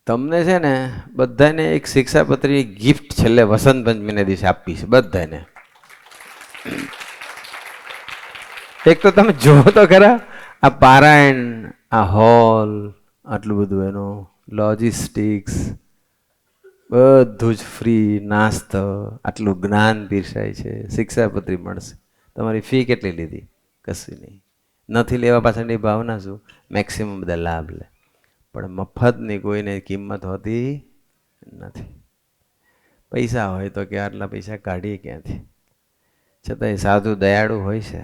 તમને છે ને બધાને એક શિક્ષાપત્રી ગિફ્ટ છેલ્લે વસંત પંચમીને દિવસે આપી છે બધાને. એક તો તમે જોવો તો ખરા, આ પારાયણ, આ હોલ, આટલું બધું એનું લોજિસ્ટિક્સ બધું જ ફ્રી, નાસ્તો, આટલું જ્ઞાન પીરસાય છે, શિક્ષાપત્રી મળશે. તમારી ફી કેટલી લીધી? કશું નહીં. નથી લેવા પાછળની ભાવના શું? મેક્સિમમ બધા લાભ લે. પણ મફતની કોઈને કિંમત હોતી નથી. પૈસા હોય તો કે આટલા પૈસા કાઢીએ ક્યાંથી? છતાંય સાધુ દયાળુ હોય છે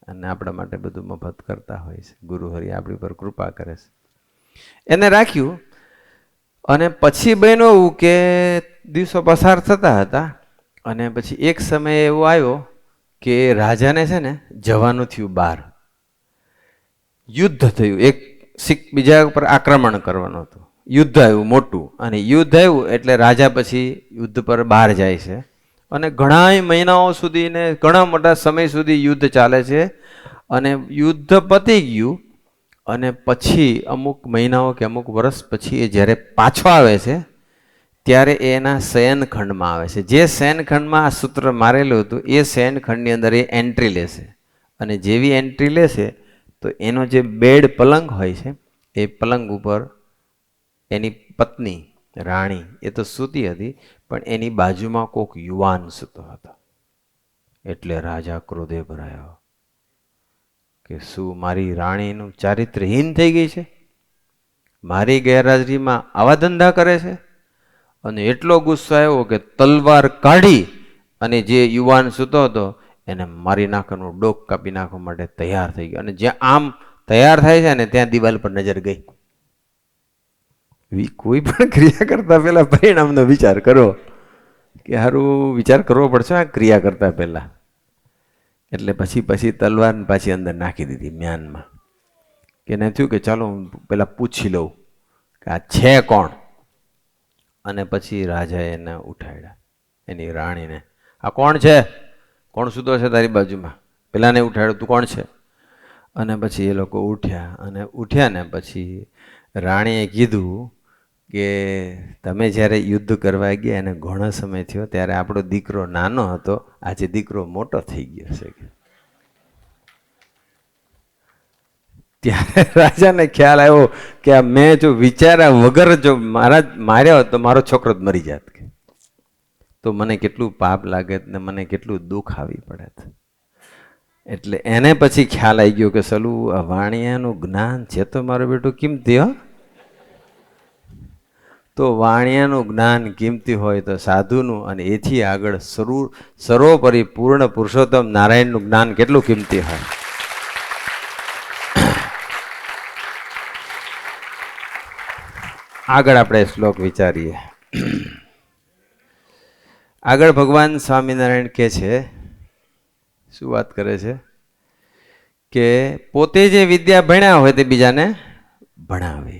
અને આપણા માટે બધું મફત કરતા હોય છે. ગુરુ હરિ આપણી પર કૃપા કરે છે. એને રાખ્યું. અને પછી બન્યું એવું કે દિવસો પસાર થતા હતા અને પછી એક સમય એવો આવ્યો કે રાજાને છે ને જવાનું થયું બહાર. યુદ્ધ થયું, એક બીજા ઉપર આક્રમણ કરવાનું હતું. યુદ્ધ આવ્યું મોટું, અને યુદ્ધ આવ્યું એટલે રાજા પછી યુદ્ધ પર બહાર જાય છે. અને ઘણા મહિનાઓ સુધી ને ઘણા મોટા સમય સુધી યુદ્ધ ચાલે છે. અને યુદ્ધ પતી ગયું અને પછી અમુક મહિનાઓ કે અમુક વર્ષ પછી એ જ્યારે પાછો આવે છે ત્યારે એના શયનખંડમાં આવે છે. જે શયનખંડમાં આ સૂત્ર મારેલું હતું એ શયનખંડની અંદર એ એન્ટ્રી લેશે. અને જેવી એન્ટ્રી લેશે તો એનો જે બેડ પલંગ હોય છે એ પલંગ ઉપર એની પત્ની રાણી એ તો સૂતી હતી, પણ એની બાજુમાં કોઈક યુવાન સૂતો હતો. એટલે રાજા ક્રોધે ભરાયો કે શું મારી રાણીનું ચારિત્રહીન થઈ ગઈ છે? મારી ગેરહાજરીમાં આવા ધંધા કરે છે? અને એટલો ગુસ્સો આવ્યો કે તલવાર કાઢી અને જે યુવાન સૂતો હતો એને મારી નાખવાનું, ડોક કાપી નાખવા માટે તૈયાર થઈ ગયો. અને જ્યાં આમ તૈયાર થાય છે ને ત્યાં દિવાલ પર નજર ગઈ. કોઈ પણ ક્રિયા કરતા પહેલા પરિણામનો વિચાર કરો કે સારું વિચાર કરવો પડશે આ ક્રિયા કરતા પહેલા. એટલે પછી તલવાર પાછી અંદર નાખી દીધી મ્યાનમાં. કે એને થયું કે ચાલો હું પેલા પૂછી લઉં કે આ છે કોણ. અને પછી રાજાએ એને ઉઠાડ્યા, એની રાણીને. આ કોણ છે? કોણ સૂતો છે તારી બાજુમાં? પેલાને ઉઠાડ્યો, તું કોણ છે? અને પછી એ લોકો ઉઠ્યા. અને ઉઠ્યા ને પછી રાણીએ કીધું કે તમે જ્યારે યુદ્ધ કરવા ગયા એને ઘણો સમય થયો, ત્યારે આપણો દીકરો નાનો હતો, આજે દીકરો મોટો થઈ ગયો છે. ત્યારે રાજાને ખ્યાલ આવ્યો કે આ મેં જો વિચાર્યા વગર જો માર્યો તો મારો છોકરો જ મરી જાત, તો મને કેટલું પાપ લાગે ને મને કેટલું દુઃખ આવી પડે. એટલે એને પછી ખ્યાલ આવી ગયો કે સલું વાણિયાનું જ્ઞાન છે તો મારો બેટો કિંમતી. તો વાણિયાનું જ્ઞાન કિંમતી હોય તો સાધુનું અને એથી આગળ સર્વોપરી પૂર્ણ પુરુષોત્તમ નારાયણનું જ્ઞાન કેટલું કિંમતી હોય. આગળ આપણે શ્લોક વિચારીએ. આગળ ભગવાન સ્વામિનારાયણ કહે છે, શું વાત કરે છે કે પોતે જે વિદ્યા ભણ્યા હોય તે બીજાને ભણાવે.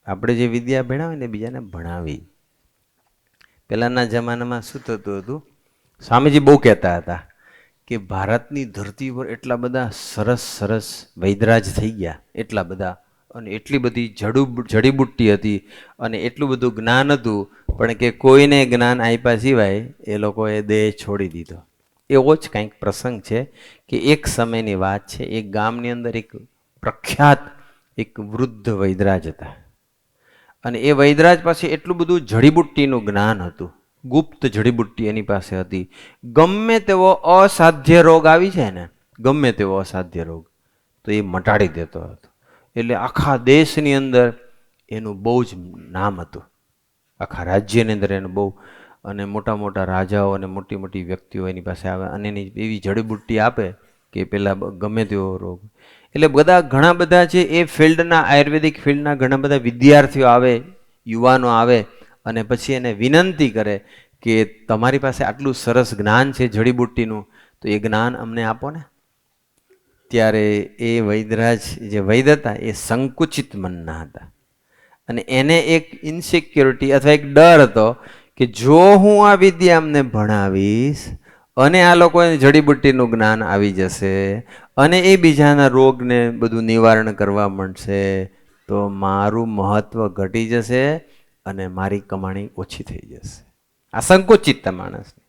આપણે જે વિદ્યા ભણ્યા હોય ને બીજાને ભણાવી. પહેલાંના જમાનામાં શું થતું હતું, સ્વામીજી બહુ કહેતા હતા કે ભારતની ધરતી પર એટલા બધા સરસ સરસ વૈદરાજ થઈ ગયા, એટલા બધા, અને એટલી બધી જડીબુટ્ટી હતી અને એટલું બધું જ્ઞાન હતું, પણ કે કોઈને જ્ઞાન આપ્યા સિવાય એ લોકોએ દેહ છોડી દીધો. એવો જ કંઈક પ્રસંગ છે કે એક સમયની વાત છે, એક ગામની અંદર એક પ્રખ્યાત એક વૃદ્ધ વૈદરાજ હતા, અને એ વૈદરાજ પાસે એટલું બધું જડીબુટ્ટીનું જ્ઞાન હતું, ગુપ્ત જડીબુટ્ટી એની પાસે હતી. ગમે તેવો અસાધ્ય રોગ આવી જાય ને, ગમે તેવો અસાધ્ય રોગ, તો એ મટાડી દેતો હતો. એટલે આખા દેશની અંદર એનું બહુ જ નામ હતું, આખા રાજ્યની અંદર એનું બહુ, અને મોટા મોટા રાજાઓ અને મોટી મોટી વ્યક્તિઓ એની પાસે આવે અને એની એવી જડીબુટ્ટી આપે કે પેલા ગમે તેવો રોગ. એટલે બધા ઘણા બધા છે એ ફિલ્ડના, આયુર્વેદિક ફિલ્ડના ઘણા બધા વિદ્યાર્થીઓ આવે, યુવાનો આવે, અને પછી એને વિનંતી કરે કે તમારી પાસે આટલું સરસ જ્ઞાન છે જડીબુટ્ટીનું, તો એ જ્ઞાન અમને આપો ને. ત્યારે એ વૈદરાજ જે વૈદ હતા એ સંકુચિત મનના હતા, અને એને એક ઇન્સિક્યોરિટી અથવા એક ડર હતો કે જો હું આ વિદ્યા અમને ભણાવીશ અને આ લોકોને જડીબુટ્ટીનું જ્ઞાન આવી જશે અને એ બીજાના રોગને બધું નિવારણ કરવા માંડશે, તો મારું મહત્વ ઘટી જશે અને મારી કમાણી ઓછી થઈ જશે. આ સંકુચિતતા માણસની.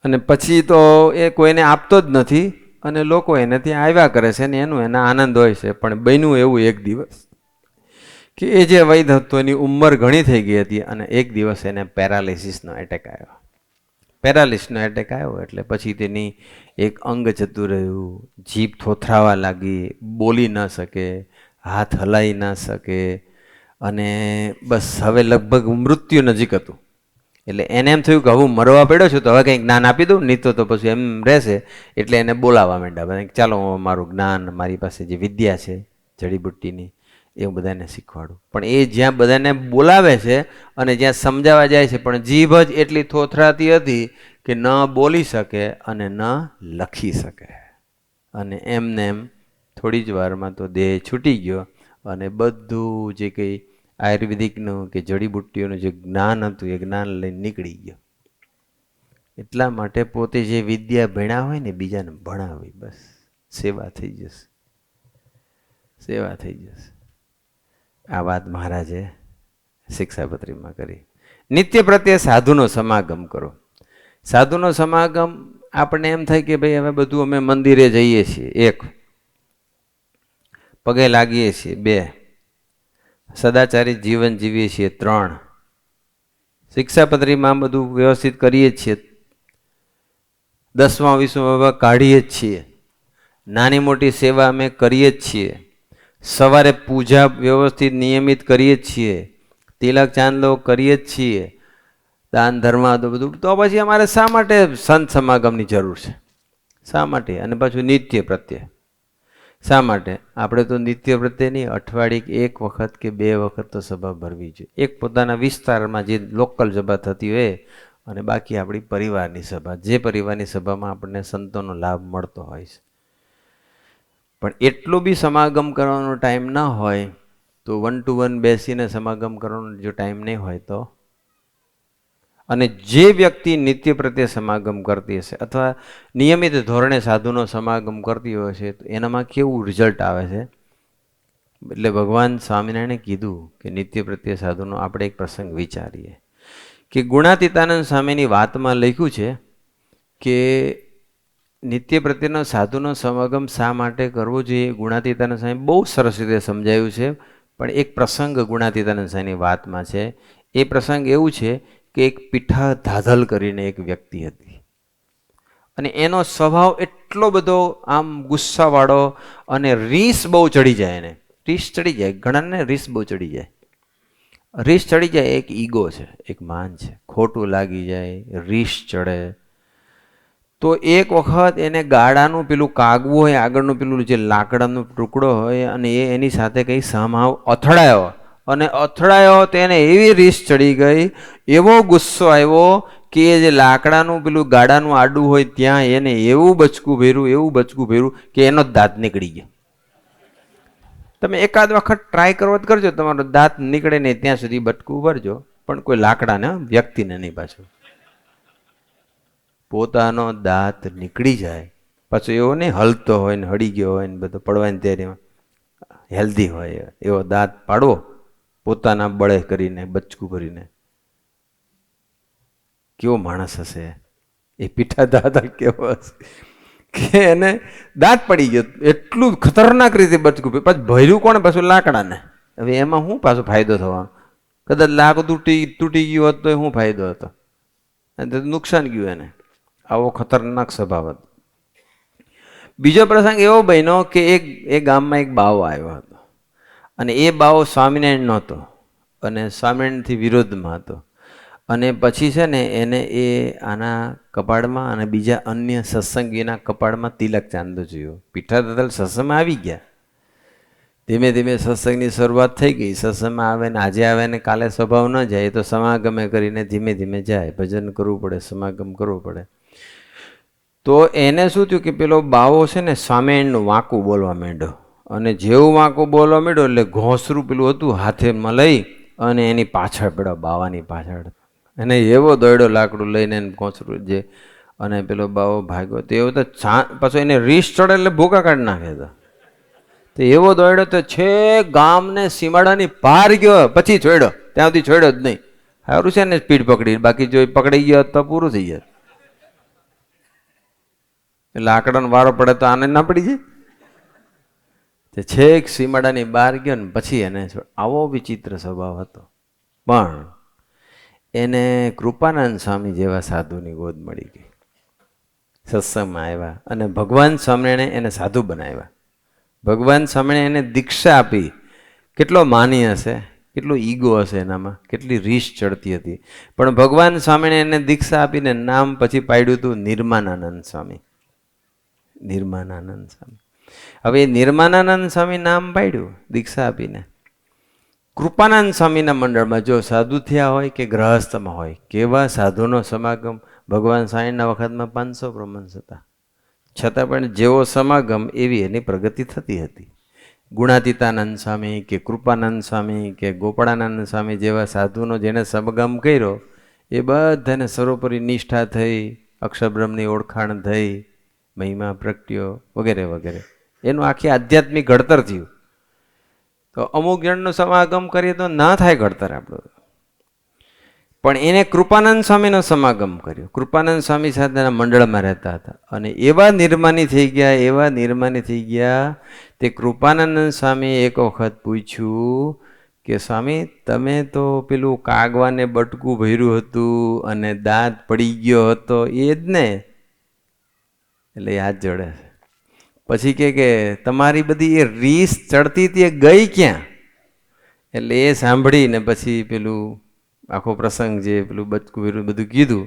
અને પછી તો એ કોઈને આપતો જ નથી, અને લોકો એને ત્યાં આવ્યા કરે છે ને એનું એના આનંદ હોય છે. પણ બન્યું એવું એક દિવસ કે એ જે વૈદ હતો એની ઉંમર ઘણી થઈ ગઈ હતી, અને એક દિવસ એને પેરાલિસિસનો એટેક આવ્યો. પેરાલિસનો એટેક આવ્યો એટલે પછી તેની એક અંગ જતું રહ્યું, જીભ થોથરાવા લાગી, બોલી ન શકે, હાથ હલાવી ન શકે, અને બસ હવે લગભગ મૃત્યુ નજીક હતું. એટલે એને એમ થયું કે હું મરવા પડ્યો છું તો હવે કંઈક જ્ઞાન આપી દઉં, નહીં તો પછી એમ રહેશે. એટલે એને બોલાવવા માંડ્યા, ચાલો હું મારું જ્ઞાન, મારી પાસે જે વિદ્યા છે જડીબુટ્ટીની, એ હું બધાને શીખવાડું. પણ એ જ્યાં બધાને બોલાવે છે અને જ્યાં સમજાવવા જાય છે, પણ જીભ જ એટલી થોથરાતી હતી કે ન બોલી શકે અને ન લખી શકે. અને એમને એમ થોડી જ વારમાં તો દેહ છૂટી ગયો, અને બધું જે કંઈ આયુર્વેદિકનું કે જડીબુટ્ટીઓનું જે જ્ઞાન હતું એ જ્ઞાન લઈને નીકળી ગયો. એટલા માટે પોતે જે વિદ્યા ભણ્યા હોય ને બીજાને ભણાવી, બસ સેવા થઈ જશે, સેવા થઈ જશે. આ વાત મહારાજે શિક્ષાપત્રીમાં કરી. નિત્ય પ્રત્યે સાધુનો સમાગમ કરો. સાધુનો સમાગમ આપણને એમ થાય કે ભાઈ હવે બધું અમે મંદિરે જઈએ છીએ, 1 પગે લાગીએ છીએ, 2 સદાચારી જીવન જીવીએ છીએ, 3 શિક્ષાપત્રીમાં બધું વ્યવસ્થિત કરીએ છીએ, 10મા 20મા કાઢીએ જ છીએ, નાની મોટી સેવા અમે કરીએ જ છીએ, સવારે પૂજા વ્યવસ્થિત નિયમિત કરીએ જ છીએ, તિલક ચાંદલો કરીએ જ છીએ, દાન ધર્મ તો બધું, તો પછી અમારે શા માટે સંત સમાગમની જરૂર છે? શા માટે? અને પાછું નિત્ય પ્રત્યે શા માટે? આપણે તો નિત્ય પ્રત્યે નહીં, અઠવાડિયે 1 વખત કે 2 વખત તો સભા ભરવી જોઈએ. એક પોતાના વિસ્તારમાં જે લોકલ સભા થતી હોય, અને બાકી આપણી પરિવારની સભા, જે પરિવારની સભામાં આપણને સંતોનો લાભ મળતો હોય છે. પણ એટલો બી સમાગમ કરવાનો ટાઈમ ન હોય તો 1 to 1 બેસીને સમાગમ કરવાનો જો ટાઈમ નહીં હોય તો. અને જે વ્યક્તિ નિત્ય પ્રત્યે સમાગમ કરતી હશે અથવા નિયમિત ધોરણે સાધુનો સમાગમ કરતી હોય છે, તો એનામાં કેવું રિઝલ્ટ આવે છે? એટલે ભગવાન સ્વામિનારાયણે કીધું કે નિત્ય પ્રત્યે સાધુનો આપણે એક પ્રસંગ વિચારીએ કે ગુણાતીતાનંદ સ્વામીની વાતમાં લખ્યું છે કે નિત્ય પ્રત્યેનો સાધુનો સમાગમ શા માટે કરવો જોઈએ. ગુણાતીતાનંદ સ્વામી બહુ સરસ રીતે સમજાયું છે, પણ એક પ્રસંગ ગુણાતીતાનંદ સ્વામીની વાતમાં છે. એ પ્રસંગ એવું છે કે એક પીઠા ધાધલ કરીને એક વ્યક્તિ હતી, અને એનો સ્વભાવ એટલો બધો આમ ગુસ્સાવાળો, અને રીસ બહુ ચડી જાય, એને રીસ ચડી જાય, ઘણાને રીસ બહુ ચડી જાય. રીસ ચડી જાય એક ઈગો છે, એક માન છે, ખોટું લાગી જાય, રીસ ચડે. તો એક વખત એને ગાડાનું પેલું કાગવું હોય, આગળનું પેલું જે લાકડાનો ટુકડો હોય, અને એ એની સાથે કંઈ સમાવ અથડાયો, અને અથડાયો તેને એવી રીસ ચડી ગઈ, એવો ગુસ્સો આવ્યો કે એ જે લાકડાનું પેલું ગાડાનું આડું હોય ત્યાં એને એવું બચકું ભર્યું કે એનો જ દાંત નીકળી ગયો. તમે એકાદ વખત ટ્રાય કરો જ કરજો, તમારો દાંત નીકળે નહીં ત્યાં સુધી બચકું ભરજો, પણ કોઈ લાકડાને વ્યક્તિને નહીં. પાછું પોતાનો દાંત નીકળી જાય, પાછો એવો નહીં હલતો હોય ને હળી ગયો હોય ને બધો પડવાની તૈયારીમાં, હેલ્ધી હોય એવો દાંત પાડવો પોતાના બળે કરીને, બચકું ભરીને. કેવો માણસ હશે એ પીઠા દાદા, કેવો હશે કે એને દાંત પડી ગયો, એટલું ખતરનાક રીતે બચકું. પછી ભર્યું કોણ? પાછું લાકડાને. હવે એમાં શું પાછો ફાયદો થવાનો? કદાચ લાકડું તૂટી ગયું હોત તો શું ફાયદો હતો? નુકસાન ગયું એને. આવો ખતરનાક સ્વભાવ હતો. બીજો પ્રસંગ એવો બન્યો કે એ ગામમાં એક બાવો આવ્યો હતો, અને એ બાવો સ્વામિનારાયણ નહોતો અને સ્વામિનારાયણથી વિરોધમાં હતો. અને પછી છે ને એને એ આના કપાળમાં અને બીજા અન્ય સત્સંગીના કપાળમાં તિલક ચાંદો જોયો. પીઠા દાદા સત્સંગમાં આવી ગયા. ધીમે ધીમે સત્સંગની શરૂઆત થઈ ગઈ. સત્સંગમાં આવે ને આજે આવે ને કાલે સ્વભાવ ન જાય, એ તો સમાગમે કરીને ધીમે ધીમે જાય. ભજન કરવું પડે, સમાગમ કરવું પડે. તો એને શું થયું કે પેલો બાવો છે ને સ્વામિનારાયણનું વાંકું બોલવા માંડ્યો. અને જેવું વાંકું બોલવા માંડ્યો એટલે ઘોંસરું પેલું હતું હાથેમાં લઈ અને એની પાછળ પડ્યો, બાવાની પાછળ. અને એવો દોડ્યો લાકડું લઈને ઘોંસરું જે, અને પેલો બાવો ભાગ્યો. તો એવો તો પાછો એને રીસ ચડે એટલે ભૂકા કાઢી નાખે. તો એવો દોડ્યો તો છે ગામને સીમાડાની પાર ગયો, પછી છોડ્યો. ત્યાં સુધી છોડ્યો જ નહીં. સારું છે ને સ્પીડ પકડી, બાકી જો પકડી ગયો તો પૂરું થઈ જાય. એટલે આકડાનો વારો પડે તો આને ના પડી જાય. તે છેક સીમાડાની બહાર ગયો ને પછી એને આવો વિચિત્ર સ્વભાવ હતો. પણ એને કૃપાનંદ સ્વામી જેવા સાધુની ગોદ મળી ગઈ. સત્સંગમાં આવ્યા અને ભગવાન સ્વામિનારાયણે એને સાધુ બનાવ્યા. ભગવાન સ્વામિનારાયણે એને દીક્ષા આપી. કેટલો માની હશે, કેટલો ઈગો હશે એનામાં, કેટલી રીસ ચડતી હતી. પણ ભગવાન સ્વામિનારાયણે એને દીક્ષા આપીને નામ પછી પાડ્યું હતું નિર્માનાનંદ સ્વામી. નિર્માનાનંદ સ્વામી. હવે નિર્માનાનંદ સ્વામી નામ પાડ્યું દીક્ષા આપીને. કૃપાનંદ સ્વામીના મંડળમાં જો સાધુ થયા હોય કે ગ્રહસ્થમાં હોય, કેવા સાધુનો સમાગમ. ભગવાન સ્વામીના વખતમાં 500 બ્રહ્મન્સ હતા, છતાં પણ જેવો સમાગમ એવી એની પ્રગતિ થતી હતી. ગુણાતીતાનંદ સ્વામી કે કૃપાનંદ સ્વામી કે ગોપાળાનંદ સ્વામી જેવા સાધુનો જેને સમાગમ કર્યો એ બધાને સર્વોપરી નિષ્ઠા થઈ, અક્ષરબ્રહ્મની ઓળખાણ થઈ, મહિમા પ્રગટ્યો વગેરે વગેરે. એનું આખી આધ્યાત્મિક ઘડતર થયું. તો અમુક જણનો સમાગમ કરીએ તો ના થાય ઘડતર આપણું. પણ એને કૃપાનંદ સ્વામીનો સમાગમ કર્યો. કૃપાનંદ સ્વામી સાથેના મંડળમાં રહેતા હતા અને એવા નિર્માની થઈ ગયા. તે કૃપાનંદ સ્વામી એક વખત પૂછ્યું કે સ્વામી તમે તો પેલું કાગવાને બટકું ભર્યું હતું અને દાંત પડી ગયો હતો એ જ ને? એટલે યાદ જોડે. પછી કે તમારી બધી એ રીસ ચડતી હતી એ ગઈ ક્યાં? એટલે એ સાંભળીને પછી પેલું આખો પ્રસંગ જે પેલું બટકું ભર્યું બધું કીધું.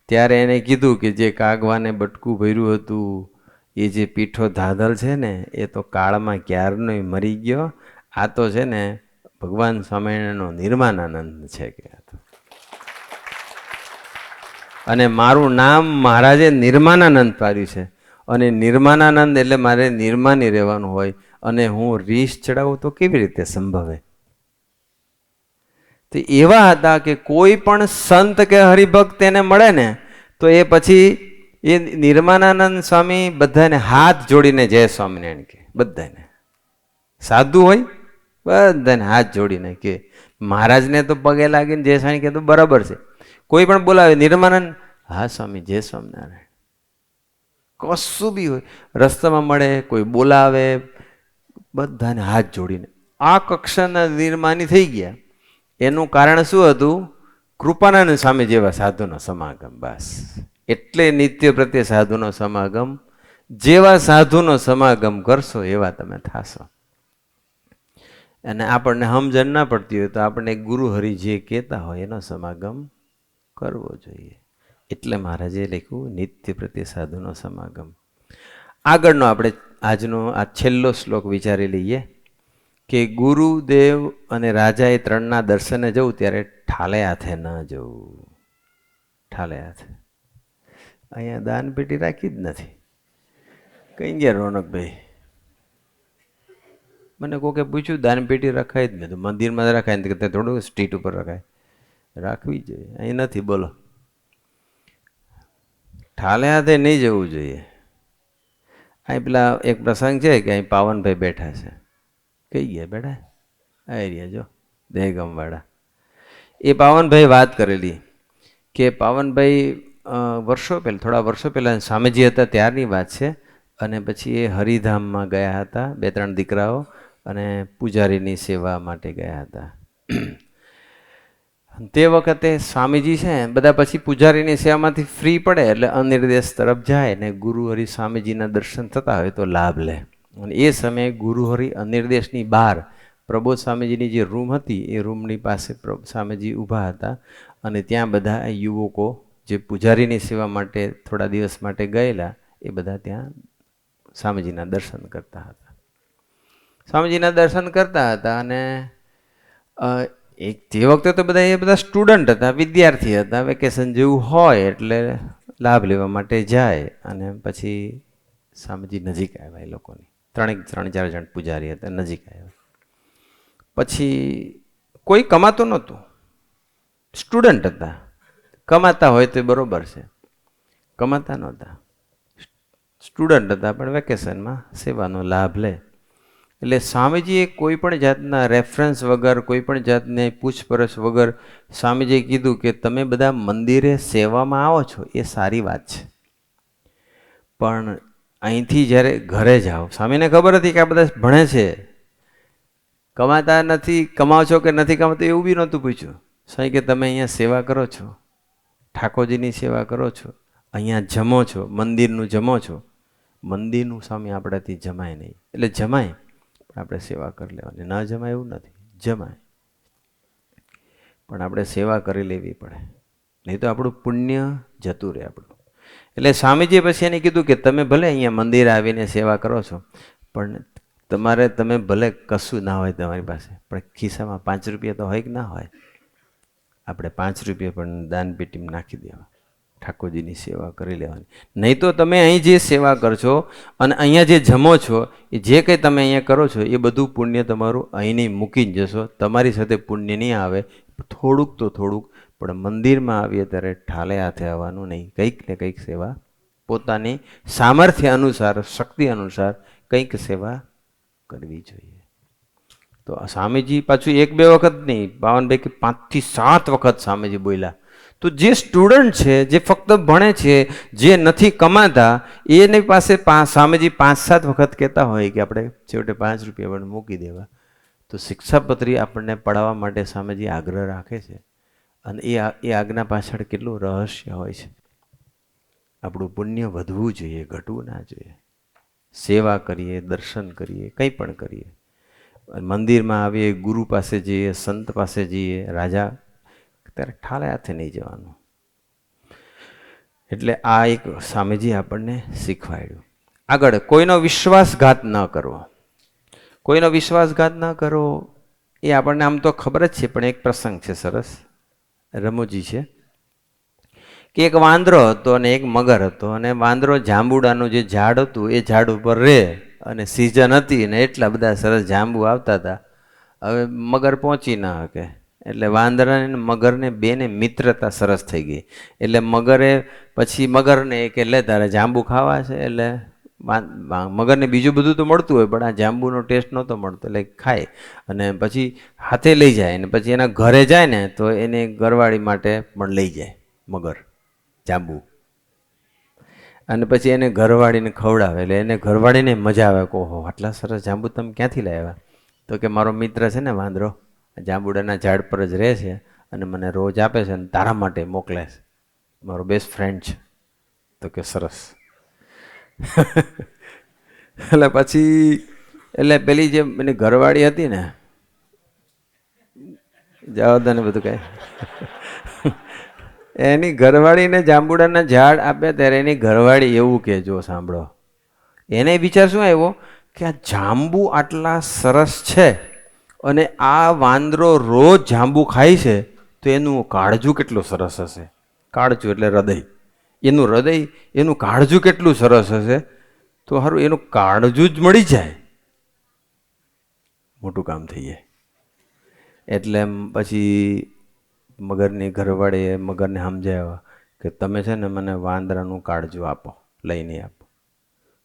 ત્યારે એને કીધું કે જે કાગવાને બટકું ભર્યું હતું એ જે પીઠો ધાધલ છે ને એ તો કાળમાં ક્યારનો મરી ગયો. આ તો છે ને ભગવાન સ્વામિનારાયણનો નિર્માનાનંદ છે કે. અને મારું નામ મહારાજે નિર્માનાનંદ પાડ્યું છે. અને નિર્માનાનંદ એટલે મારે નિર્માની રહેવાનું હોય અને હું રીસ ચડાવું તો કેવી રીતે સંભવે? તો એવા હતા કે કોઈ પણ સંત કે હરિભક્ત એને મળે ને તો એ પછી એ નિર્માનાનંદ સ્વામી બધાને હાથ જોડીને જય સ્વામિનારાયણ કે. બધાને સાધુ હોય બધાને હાથ જોડીને કે. મહારાજને તો પગે લાગીને જય સ્વામી કે તો બરાબર છે. કોઈ પણ બોલાવે નિર્માનંદ, હા સ્વામી જય સ્વામિનારાયણ. કશું બી હોય, રસ્તામાં મળે, કોઈ બોલાવે, બધાને હાથ જોડીને. આ કક્ષાના નિર્માની થઈ ગયા. એનું કારણ શું હતું? કૃપાનંદ સ્વામી જેવા સાધુનો સમાગમ. બસ એટલે નિત્ય પ્રત્યે સાધુનો સમાગમ. જેવા સાધુનો સમાગમ કરશો એવા તમે થાશો. અને આપણને સમજણ ના પડતી હોય તો આપણે ગુરુ હરિ જે કહેતા હોય એનો સમાગમ કરવો જોઈએ. એટલે મહારાજે લખ્યું નિત્ય પ્રત્યે સાધુનો સમાગમ. આગળનો આપણે આજનો આ છેલ્લો શ્લોક વિચારી લઈએ કે ગુરુદેવ અને રાજા એ ત્રણના દર્શને જવું ત્યારે ઠાલે હાથે ન જવું. ઠાલે હાથે. અહીંયા દાનપેટી રાખી જ નથી. કઈ ગયા રોનકભાઈ? મને કોકે પૂછ્યું દાનપેટી રખાય જ નહીં. તો મંદિરમાં રખાય ને કે થોડું સ્ટ્રીટ ઉપર રખાય. રાખવી જોઈએ. અહીં નથી. બોલો. ઠાલે હાથે નહીં જવું જોઈએ. અહીં પેલા એક પ્રસંગ છે કે અહીં પાવનભાઈ બેઠા છે. કઈ ગયા બેઠા? આ રહ્યા જો દહેગામવાળા. એ પાવનભાઈ વાત કરેલી કે પાવનભાઈ થોડા વર્ષો પહેલાં સ્વામીજી હતા ત્યારની વાત છે. અને પછી એ હરિધામમાં ગયા હતા. 2-3 દીકરાઓ અને પૂજારીની સેવા માટે ગયા હતા. તે વખતે સ્વામીજી છે બધા પછી પૂજારીની સેવામાંથી ફ્રી પડે એટલે અનિર્દેશ તરફ જાય ને ગુરુહરિ સ્વામીજીના દર્શન થતા હોય તો લાભ લે. અને એ સમયે ગુરુહરિ અનિર્દેશની બહાર પ્રબોધ સ્વામીજીની જે રૂમ હતી એ રૂમની પાસે સ્વામીજી ઊભા હતા. અને ત્યાં બધા યુવકો જે પૂજારીની સેવા માટે થોડા દિવસ માટે ગયેલા એ બધા ત્યાં સ્વામીજીના દર્શન કરતા હતા. સ્વામીજીના દર્શન કરતા હતા. અને તે વખતે તો બધા સ્ટુડન્ટ હતા, વિદ્યાર્થી હતા. વેકેશન જેવું હોય એટલે લાભ લેવા માટે જાય. અને પછી સ્વામીજી નજીક આવ્યા. એ લોકોની 3-4 જણ પૂજારી હતા, નજીક આવ્યા. પછી કોઈ કમાતો નહોતું, સ્ટુડન્ટ હતા. કમાતા હોય તો બરોબર છે, કમાતા નહોતા, સ્ટુડન્ટ હતા પણ વેકેશનમાં સેવાનો લાભ લે. એટલે સ્વામીજીએ કોઈ પણ જાતના રેફરન્સ વગર, કોઈ પણ જાતની પૂછપરછ વગર સ્વામીજીએ કીધું કે તમે બધા મંદિરે સેવામાં આવો છો એ સારી વાત છે, પણ અહીંથી જ્યારે ઘરે જાઓ, સ્વામીને ખબર હતી કે આ બધા ભણે છે, કમાતા નથી, કમાવો છો કે નથી કમાતો એવું બી નહોતું પૂછ્યું. સ્વામી કે તમે અહીંયા સેવા કરો છો, ઠાકોરજીની સેવા કરો છો, અહીંયા જમો છો, મંદિરનું જમો છો. મંદિરનું સ્વામી આપણાથી જમાય નહીં. એટલે જમાય આપણે સેવા કરી લેવાની, ના જમાય એવું નથી, જમાય પણ આપણે સેવા કરી લેવી પડે, નહીં તો આપણું પુણ્ય જતું રહે આપણું. એટલે સ્વામીજીએ પછી એને કીધું કે તમે ભલે અહીંયા મંદિર આવીને સેવા કરો છો, પણ તમે ભલે કશું ના હોય તમારી પાસે, પણ ખિસ્સામાં 5 રૂપિયા તો હોય કે ના હોય. આપણે 5 રૂપિયા પણ દાન પેટીમાં નાખી દેવા, ઠાકોરજીની સેવા કરી લેવાની. નહીં તો તમે અહીં જે સેવા કરશો અને અહીંયા જે જમો છો, એ જે કંઈ તમે અહીંયા કરો છો એ બધું પુણ્ય તમારું અહીંની મૂકીને જશો. તમારી સાથે પુણ્ય નહીં આવે, થોડુંક તો થોડુંક, પણ મંદિરમાં આવીએ ત્યારે ઠાલે હાથે આવવાનું નહીં. કંઈક ને કંઈક સેવા પોતાની સામર્થ્ય અનુસાર, શક્તિ અનુસાર કંઈક સેવા કરવી જોઈએ. તો સ્વામીજી પાછું 1-2 વખત નહીં, પાવનભાઈ કે 5 થી 7 વખત સ્વામીજી બોલ્યા. તો જે સ્ટુડન્ટ છે, જે ફક્ત ભણે છે, જે નથી કમાતા, એની પાસે સ્વામીજી 5-7 વખત કહેતા હોય કે આપણે છેવટે 5 રૂપિયા પણ મૂકી દેવા. તો શિક્ષાપત્રી આપણને પડાવવા માટે સ્વામીજી આગ્રહ રાખે છે. અને એ આજ્ઞા પાછળ કેટલું રહસ્ય હોય છે. આપણું પુણ્ય વધવું જોઈએ, ઘટવું ના જોઈએ. સેવા કરીએ, દર્શન કરીએ, કંઈ પણ કરીએ, મંદિરમાં આવીએ, ગુરુ પાસે જઈએ, સંત પાસે જઈએ, રાજા, ત્યારે ઠાલે હાથે નહીં જવાનું. એટલે આ એક સ્વામીજી આપણને શીખવાડ્યું. આગળ, કોઈનો વિશ્વાસઘાત ન કરવો. કોઈનો વિશ્વાસઘાત ન કરવો એ આપણને આમ તો ખબર જ છે, પણ એક પ્રસંગ છે સરસ, રમૂજી છે, કે એક વાંદરો હતો અને એક મગર હતો. અને વાંદરો જાંબુડાનું જે ઝાડ હતું એ ઝાડ ઉપર રહે, અને સિઝન હતી ને એટલા બધા સરસ જાંબુ આવતા હતા. હવે મગર પહોંચી ન શકે, એટલે વાંદરાને ને મગરને બેને મિત્રતા સરસ થઈ ગઈ. એટલે મગરે પછી મગરને કે લે તારે જાંબુ ખાવા છે, એટલે મગરને બીજું બધું તો મળતું હોય પણ આ જાંબુનો ટેસ્ટ નહોતો મળતો, એટલે ખાય. અને પછી હાથે લઈ જાય, અને પછી એના ઘરે જાય ને તો એને ઘરવાળી માટે પણ લઈ જાય મગર જાંબુ. અને પછી એને ઘરવાળીને ખવડાવે, એટલે એને ઘરવાળીને મજા આવે કે ઓહો આટલા સરસ જાંબુ તમે ક્યાંથી લાવ્યા? તો કે મારો મિત્ર છે ને વાંદરો, જાંબુડાના ઝાડ પર જ રહે છે અને મને રોજ આપે છે અને તારા માટે મોકલે છે, મારો બેસ્ટ ફ્રેન્ડ છે. તો કે સરસ. એટલે પછી પેલી જે એની ઘરવાળી હતી ને, જવા ને બધું કાંઈ, એની ઘરવાળીને જાંબુડાના ઝાડ આપે ત્યારે એની ઘરવાળી એવું કે જો સાંભળો, એને વિચાર શું આવ્યો કે આ જાંબુ આટલા સરસ છે અને આ વાંદરો રોજ જાંબુ ખાય છે તો એનું કાળજું કેટલું સરસ હશે. કાળજું એટલે હૃદય. એનું હૃદય, એનું કાળજું કેટલું સરસ હશે. તો સારું એનું કાળજું જ મળી જાય, મોટું કામ થઈ જાય. એટલે પછી મગરની ઘરવાળીએ મગરને સમજાવ્યા કે તમે છે ને મને વાંદરાનું કાળજું આપો, લઈને આપો.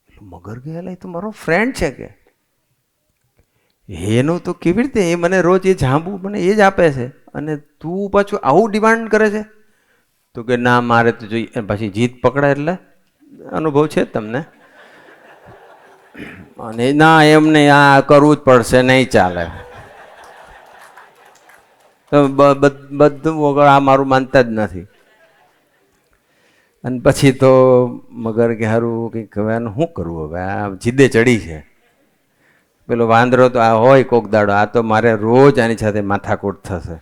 એટલે મગર ગયા લઈ તો મારો ફ્રેન્ડ છે કે એનું તો કેવી રીતે, એ મને રોજ એ જાંબુ મને એ જ આપે છે અને તું પાછું આવું ડિમાન્ડ કરે છે. તો કે ના મારે તો જોઈએ. પછી જીત પકડાય એટલે અનુભવ છે તમને. અને ના એમને આ કરવું જ પડશે, નહીં ચાલે. બધું વગર આ મારું માનતા જ નથી. અને પછી તો મગર કે સારું કંઈક હવે આનું શું કરવું, હવે આ જીદે ચડી છે. પેલો વાંદરો તો આ હોય કોક દાડો, આ તો મારે રોજ આની સાથે માથાકૂટ થશે.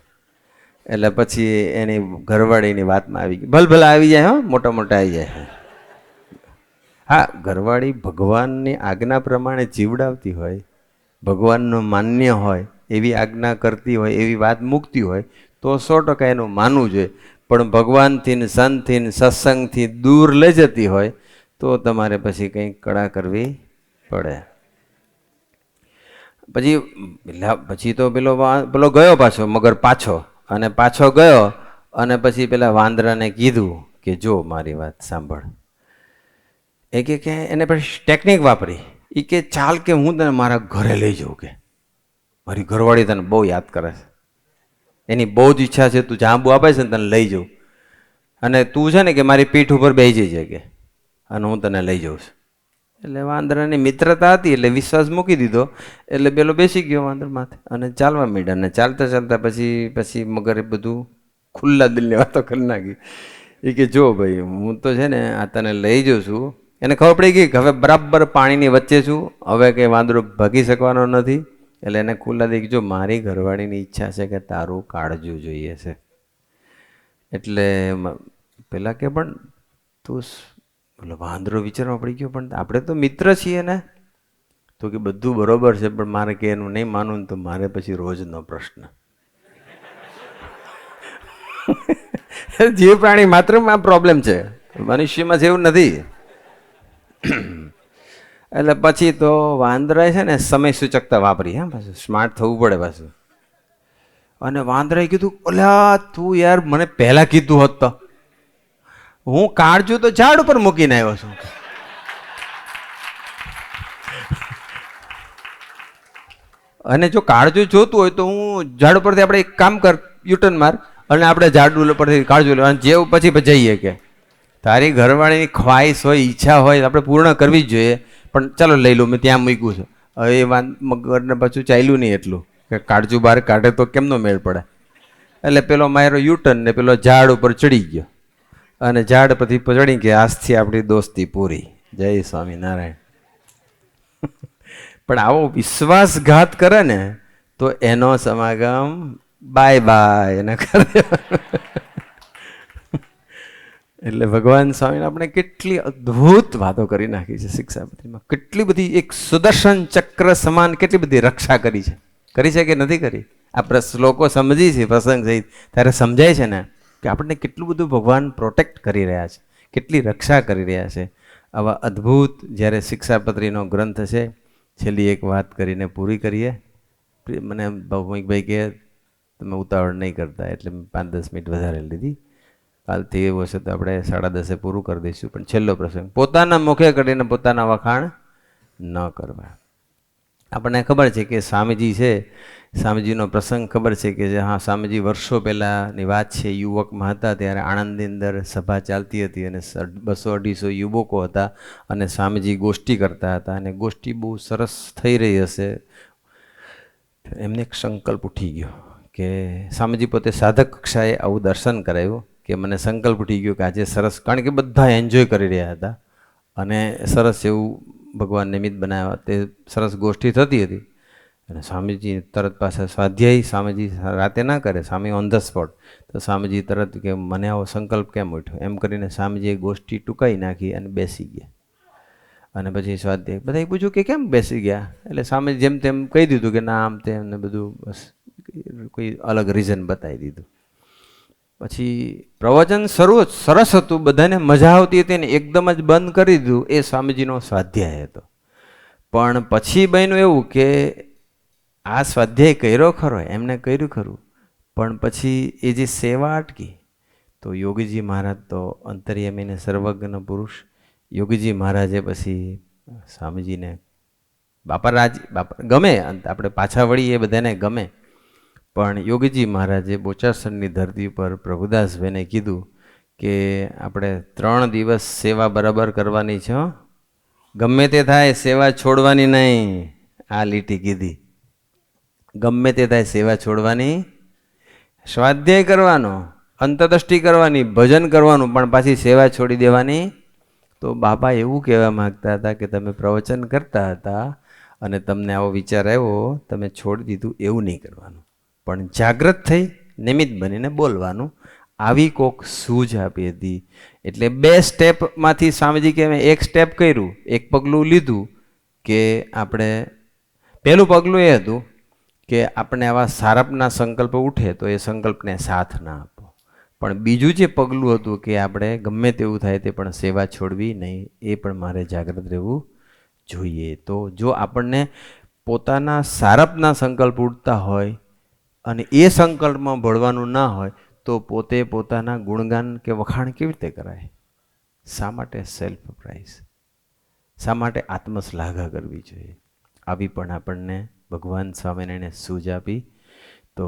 એટલે પછી એની ઘરવાળીની વાતમાં આવી ગઈ. ભલભલા આવી જાય, હો મોટા મોટા આવી જાય. હા, ઘરવાળી ભગવાનની આજ્ઞા પ્રમાણે જીવડાવતી હોય, ભગવાનનું માન્ય હોય એવી આજ્ઞા કરતી હોય, એવી વાત મૂકતી હોય તો 100% એનું માનવું જોઈએ. પણ ભગવાનથી ને સંતથી ને સત્સંગથી દૂર લઈ જતી હોય તો તમારે પછી કંઈક કળા કરવી પડે. પછી તો પેલો ગયો પાછો, મગર પાછો. અને પાછો ગયો અને પછી પેલા વાંદરાને કીધું કે જો મારી વાત સાંભળ. એ કે એને પછી ટેકનિક વાપરી. એ કે ચાલ કે હું તને મારા ઘરે લઈ જાઉં, કે મારી ઘરવાળી તને બહુ યાદ કરે છે, એની બહુ જ ઈચ્છા છે તું જાંબુ આપે છે ને તને લઈ જાઉં, અને તું છે ને કે મારી પીઠ ઉપર બેસી જજે કે, અને હું તને લઈ જાઉં છું. એટલે વાંદરાની મિત્રતા હતી એટલે વિશ્વાસ મૂકી દીધો. એટલે પેલો બેસી ગયો વાંદર માથે અને ચાલવા માંડ્યા. અને ચાલતા ચાલતા પછી મગરે બધું ખુલ્લા દિલની વાતો કરી નાખી. એ કે જો ભાઈ હું તો છે ને આ તને લઈ જાઉં છું. એને ખબર પડી ગઈ કે હવે બરાબર પાણીની વચ્ચે છું, હવે કંઈ વાંદરો ભાગી શકવાનો નથી. એટલે એને ખુલ્લા દઈ જો મારી ઘરવાળીની ઈચ્છા છે કે તારું કાળજું જોઈએ છે. એટલે પેલા કે પણ તું, એટલે વાંદરો વિચારવા પડી ગયો પણ આપણે તો મિત્ર છીએ ને. તો કે બધું બરોબર છે પણ મારે કે એનું નહીં માનવું ને તો મારે પછી રોજનો પ્રશ્ન. જીવ પ્રાણી માત્રમાં પ્રોબ્લેમ છે, મનુષ્યમાં જેવું નથી. એટલે પછી તો વાંદરાએ છે ને સમય સૂચકતા વાપરી. હા, પાછું સ્માર્ટ થવું પડે પાછું. અને વાંદરાએ કીધું ઓલા તું યાર મને પહેલા કીધું હોત તો હું કાળજું તો ઝાડ ઉપર મૂકીને આવ્યો છું. અને જો કાળજું જોતું હોય તો હું ઝાડ ઉપરથી આપણે એક કામ કર, યુટર્ન માર અને આપણે ઝાડ ઉપરથી કાળજું લે અને જેવું પછી જઈએ. કે તારી ઘરવાળીની ખ્વાહિશ હોય, ઈચ્છા હોય આપણે પૂર્ણ કરવી જ જોઈએ. પણ ચાલો લઈ લઉં, મેં ત્યાં મૂક્યું છે. હવે એ મગરને પાછું ચાલ્યું નહીં એટલું કે કાળજું બહાર કાઢે તો કેમનો મેળ પડે. એટલે પેલો મારો યુટર્ન ને પેલો ઝાડ ઉપર ચડી ગયો અને ઝાડ પરથી ચડી કે આજથી આપણી દોસ્તી પૂરી. જય સ્વામિનારાયણ. પણ આવો વિશ્વાસઘાત કરે ને તો એનો સમાગમ બાય બાય એને કરે. એટલે ભગવાન સ્વામીને આપણે કેટલી અદ્ભુત વાતો કરી નાખી છે શિક્ષાપત્રીમાં. કેટલી બધી એક સુદર્શન ચક્ર સમાન કેટલી બધી રક્ષા કરી છે કે નથી કરી? આ શ્લોકો સમજી છે પ્રસંગ સહિત ત્યારે સમજાય છે ને કે આપણને કેટલું બધું ભગવાન પ્રોટેક્ટ કરી રહ્યા છે, કેટલી રક્ષા કરી રહ્યા છે. આવા અદ્ભુત જ્યારે શિક્ષાપત્રીનો ગ્રંથ છે. છેલ્લી એક વાત કરીને પૂરી કરીએ. મને ભૌમિકભાઈ કહે તમે ઉતાવળ નહીં કરતા એટલે મેં 5-10 મિનિટ વધારે લીધી. કાલથી એવું હશે તો આપણે 10:30 પૂરું કરી દઈશું. પણ છેલ્લો પ્રસંગ, પોતાના મુખે કરીને પોતાના વખાણ ન કરવા. આપણને ખબર છે કે સ્વામીજી છે, સ્વામીજીનો પ્રસંગ ખબર છે કે હા સ્વામીજી વર્ષો પહેલાંની વાત છે, યુવકમાં હતા ત્યારે આણંદની અંદર સભા ચાલતી હતી અને 200-250 યુવકો હતા અને સ્વામીજી ગોષ્ઠી કરતા હતા અને ગોષ્ઠી બહુ સરસ થઈ રહી હશે. એમને એક સંકલ્પ ઉઠી ગયો કે સ્વામીજી પોતે સાધક કક્ષાએ આવું દર્શન કરાયું કે મને સંકલ્પ ઉઠી ગયો કે આજે સરસ, કારણ કે બધા એન્જોય કરી રહ્યા હતા અને સરસ એવું ભગવાન નિમિત્ત બનાવ્યા, તે સરસ ગોષ્ઠી થતી હતી. અને સ્વામીજી તરત પાછા સ્વાધ્યાયી, સ્વામીજી રાતે ના કરે, સ્વામી ઓન ધ સ્પોટ. તો સ્વામીજી તરત કે મને આવો સંકલ્પ કેમ ઉઠ્યો, એમ કરીને સ્વામીજીએ ગોષ્ઠી ટૂંકાઈ નાખી અને બેસી ગયા. અને પછી સ્વાધ્યાય બધાએ પૂછ્યું કે કેમ બેસી ગયા, એટલે સામે જેમ તેમ કહી દીધું કે ના આમ તેમ ને બધું, બસ કોઈ અલગ રીઝન બતાવી દીધું. પછી પ્રવચન સરસ હતું, બધાને મજા આવતી હતી ને એકદમ જ બંધ કરી દીધું. એ સ્વામીજીનો સ્વાધ્યાય હતો. પણ પછી બન્યું એવું કે આ સ્વાધ્યાય કર્યો ખરો, એમને કર્યું ખરું, પણ પછી એ જે સેવા અટકી. તો યોગીજી મહારાજ તો અંતર્યામી ને સર્વજ્ઞ પુરુષ, યોગીજી મહારાજે પછી સ્વામીજીને બાપા ગમે, આપણે પાછા વળીએ એ બધાને ગમે, પણ યોગીજી મહારાજે બોચાસણની ધરતી પર પ્રભુદાસભાઈને કીધું કે આપણે 3 દિવસ સેવા બરાબર કરવાની છે, ગમે તે થાય સેવા છોડવાની નહીં. આ લીટી કીધી, ગમે તે થાય સેવા છોડવાની, સ્વાધ્યાય કરવાનો, અંતરદ્રષ્ટિ કરવાની, ભજન કરવાનું, પણ પાછી સેવા છોડી દેવાની. તો બાપા એવું કહેવા માગતા હતા કે તમે પ્રવચન કરતા હતા અને તમને આવો વિચાર આવ્યો, તમે છોડી દીધું, એવું નહીં કરવાનું, પણ જાગૃત થઈ નિમિત્ત બનીને બોલવાનું. આવી કોક સૂઝ આપી હતી. એટલે 2 સ્ટેપમાંથી સ્વામીજી કે એક સ્ટેપ કર્યું, એક પગલું લીધું કે આપણે, પહેલું પગલું એ હતું કે આપણે આવા સારપના સંકલ્પ ઉઠે તો એ સંકલ્પને સાથ ના આપો. પણ બીજું જે પગલું હતું કે આપણે ગમે તેવું થાય તે પણ સેવા છોડવી નહીં, એ પણ મારે જાગૃત રહેવું જોઈએ. તો જો આપણને પોતાના સારપના સંકલ્પ ઉઠતા હોય અને એ સંકલ્પમાં ભળવાનું ના હોય તો પોતે પોતાના ગુણગાન કે વખાણ કેવી રીતે કરાય? શા માટે સેલ્ફ પ્રાઇઝ? શા માટે આત્મશ્લાઘા કરવી જોઈએ? આવી પણ આપણને ભગવાન સ્વામિનારાયણે સૂઝ આપી. તો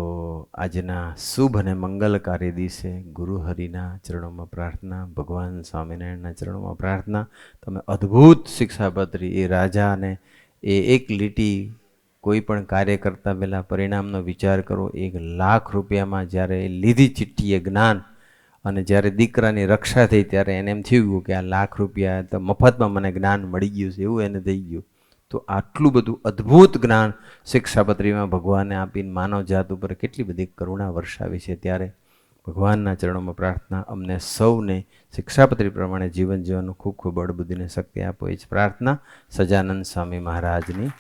આજના શુભ અને મંગલકારી દિવસે ગુરુ હરિના ચરણોમાં પ્રાર્થના, ભગવાન સ્વામિનારાયણના ચરણોમાં પ્રાર્થના. તમે અદ્ભુત શિક્ષાપત્રી, એ રાજાને એ એક લીટી, કોઈ પણ કાર્ય કરતાં પહેલાં પરિણામનો વિચાર કરો. 1,00,000 રૂપિયામાં જ્યારે લીધી ચિઠ્ઠીએ જ્ઞાન, અને જ્યારે દીકરાની રક્ષા થઈ ત્યારે એને એમ થયું કે આ 1,00,000 રૂપિયા તો મફતમાં મને જ્ઞાન મળી ગયું છે, એવું એને થઈ ગયું. તો આટલું બધું અદ્ભુત જ્ઞાન શિક્ષાપત્રીમાં ભગવાને આપીને માનવ જાત ઉપર કેટલી બધી કરુણા વર્ષાવી છે. ત્યારે ભગવાનના ચરણોમાં પ્રાર્થના, અમને સૌને શિક્ષાપત્રી પ્રમાણે જીવન જીવવાનું ખૂબ ખૂબ બળ બુદ્ધિને શક્તિ આપો, એ જ પ્રાર્થના. સજાનંદ સ્વામી મહારાજની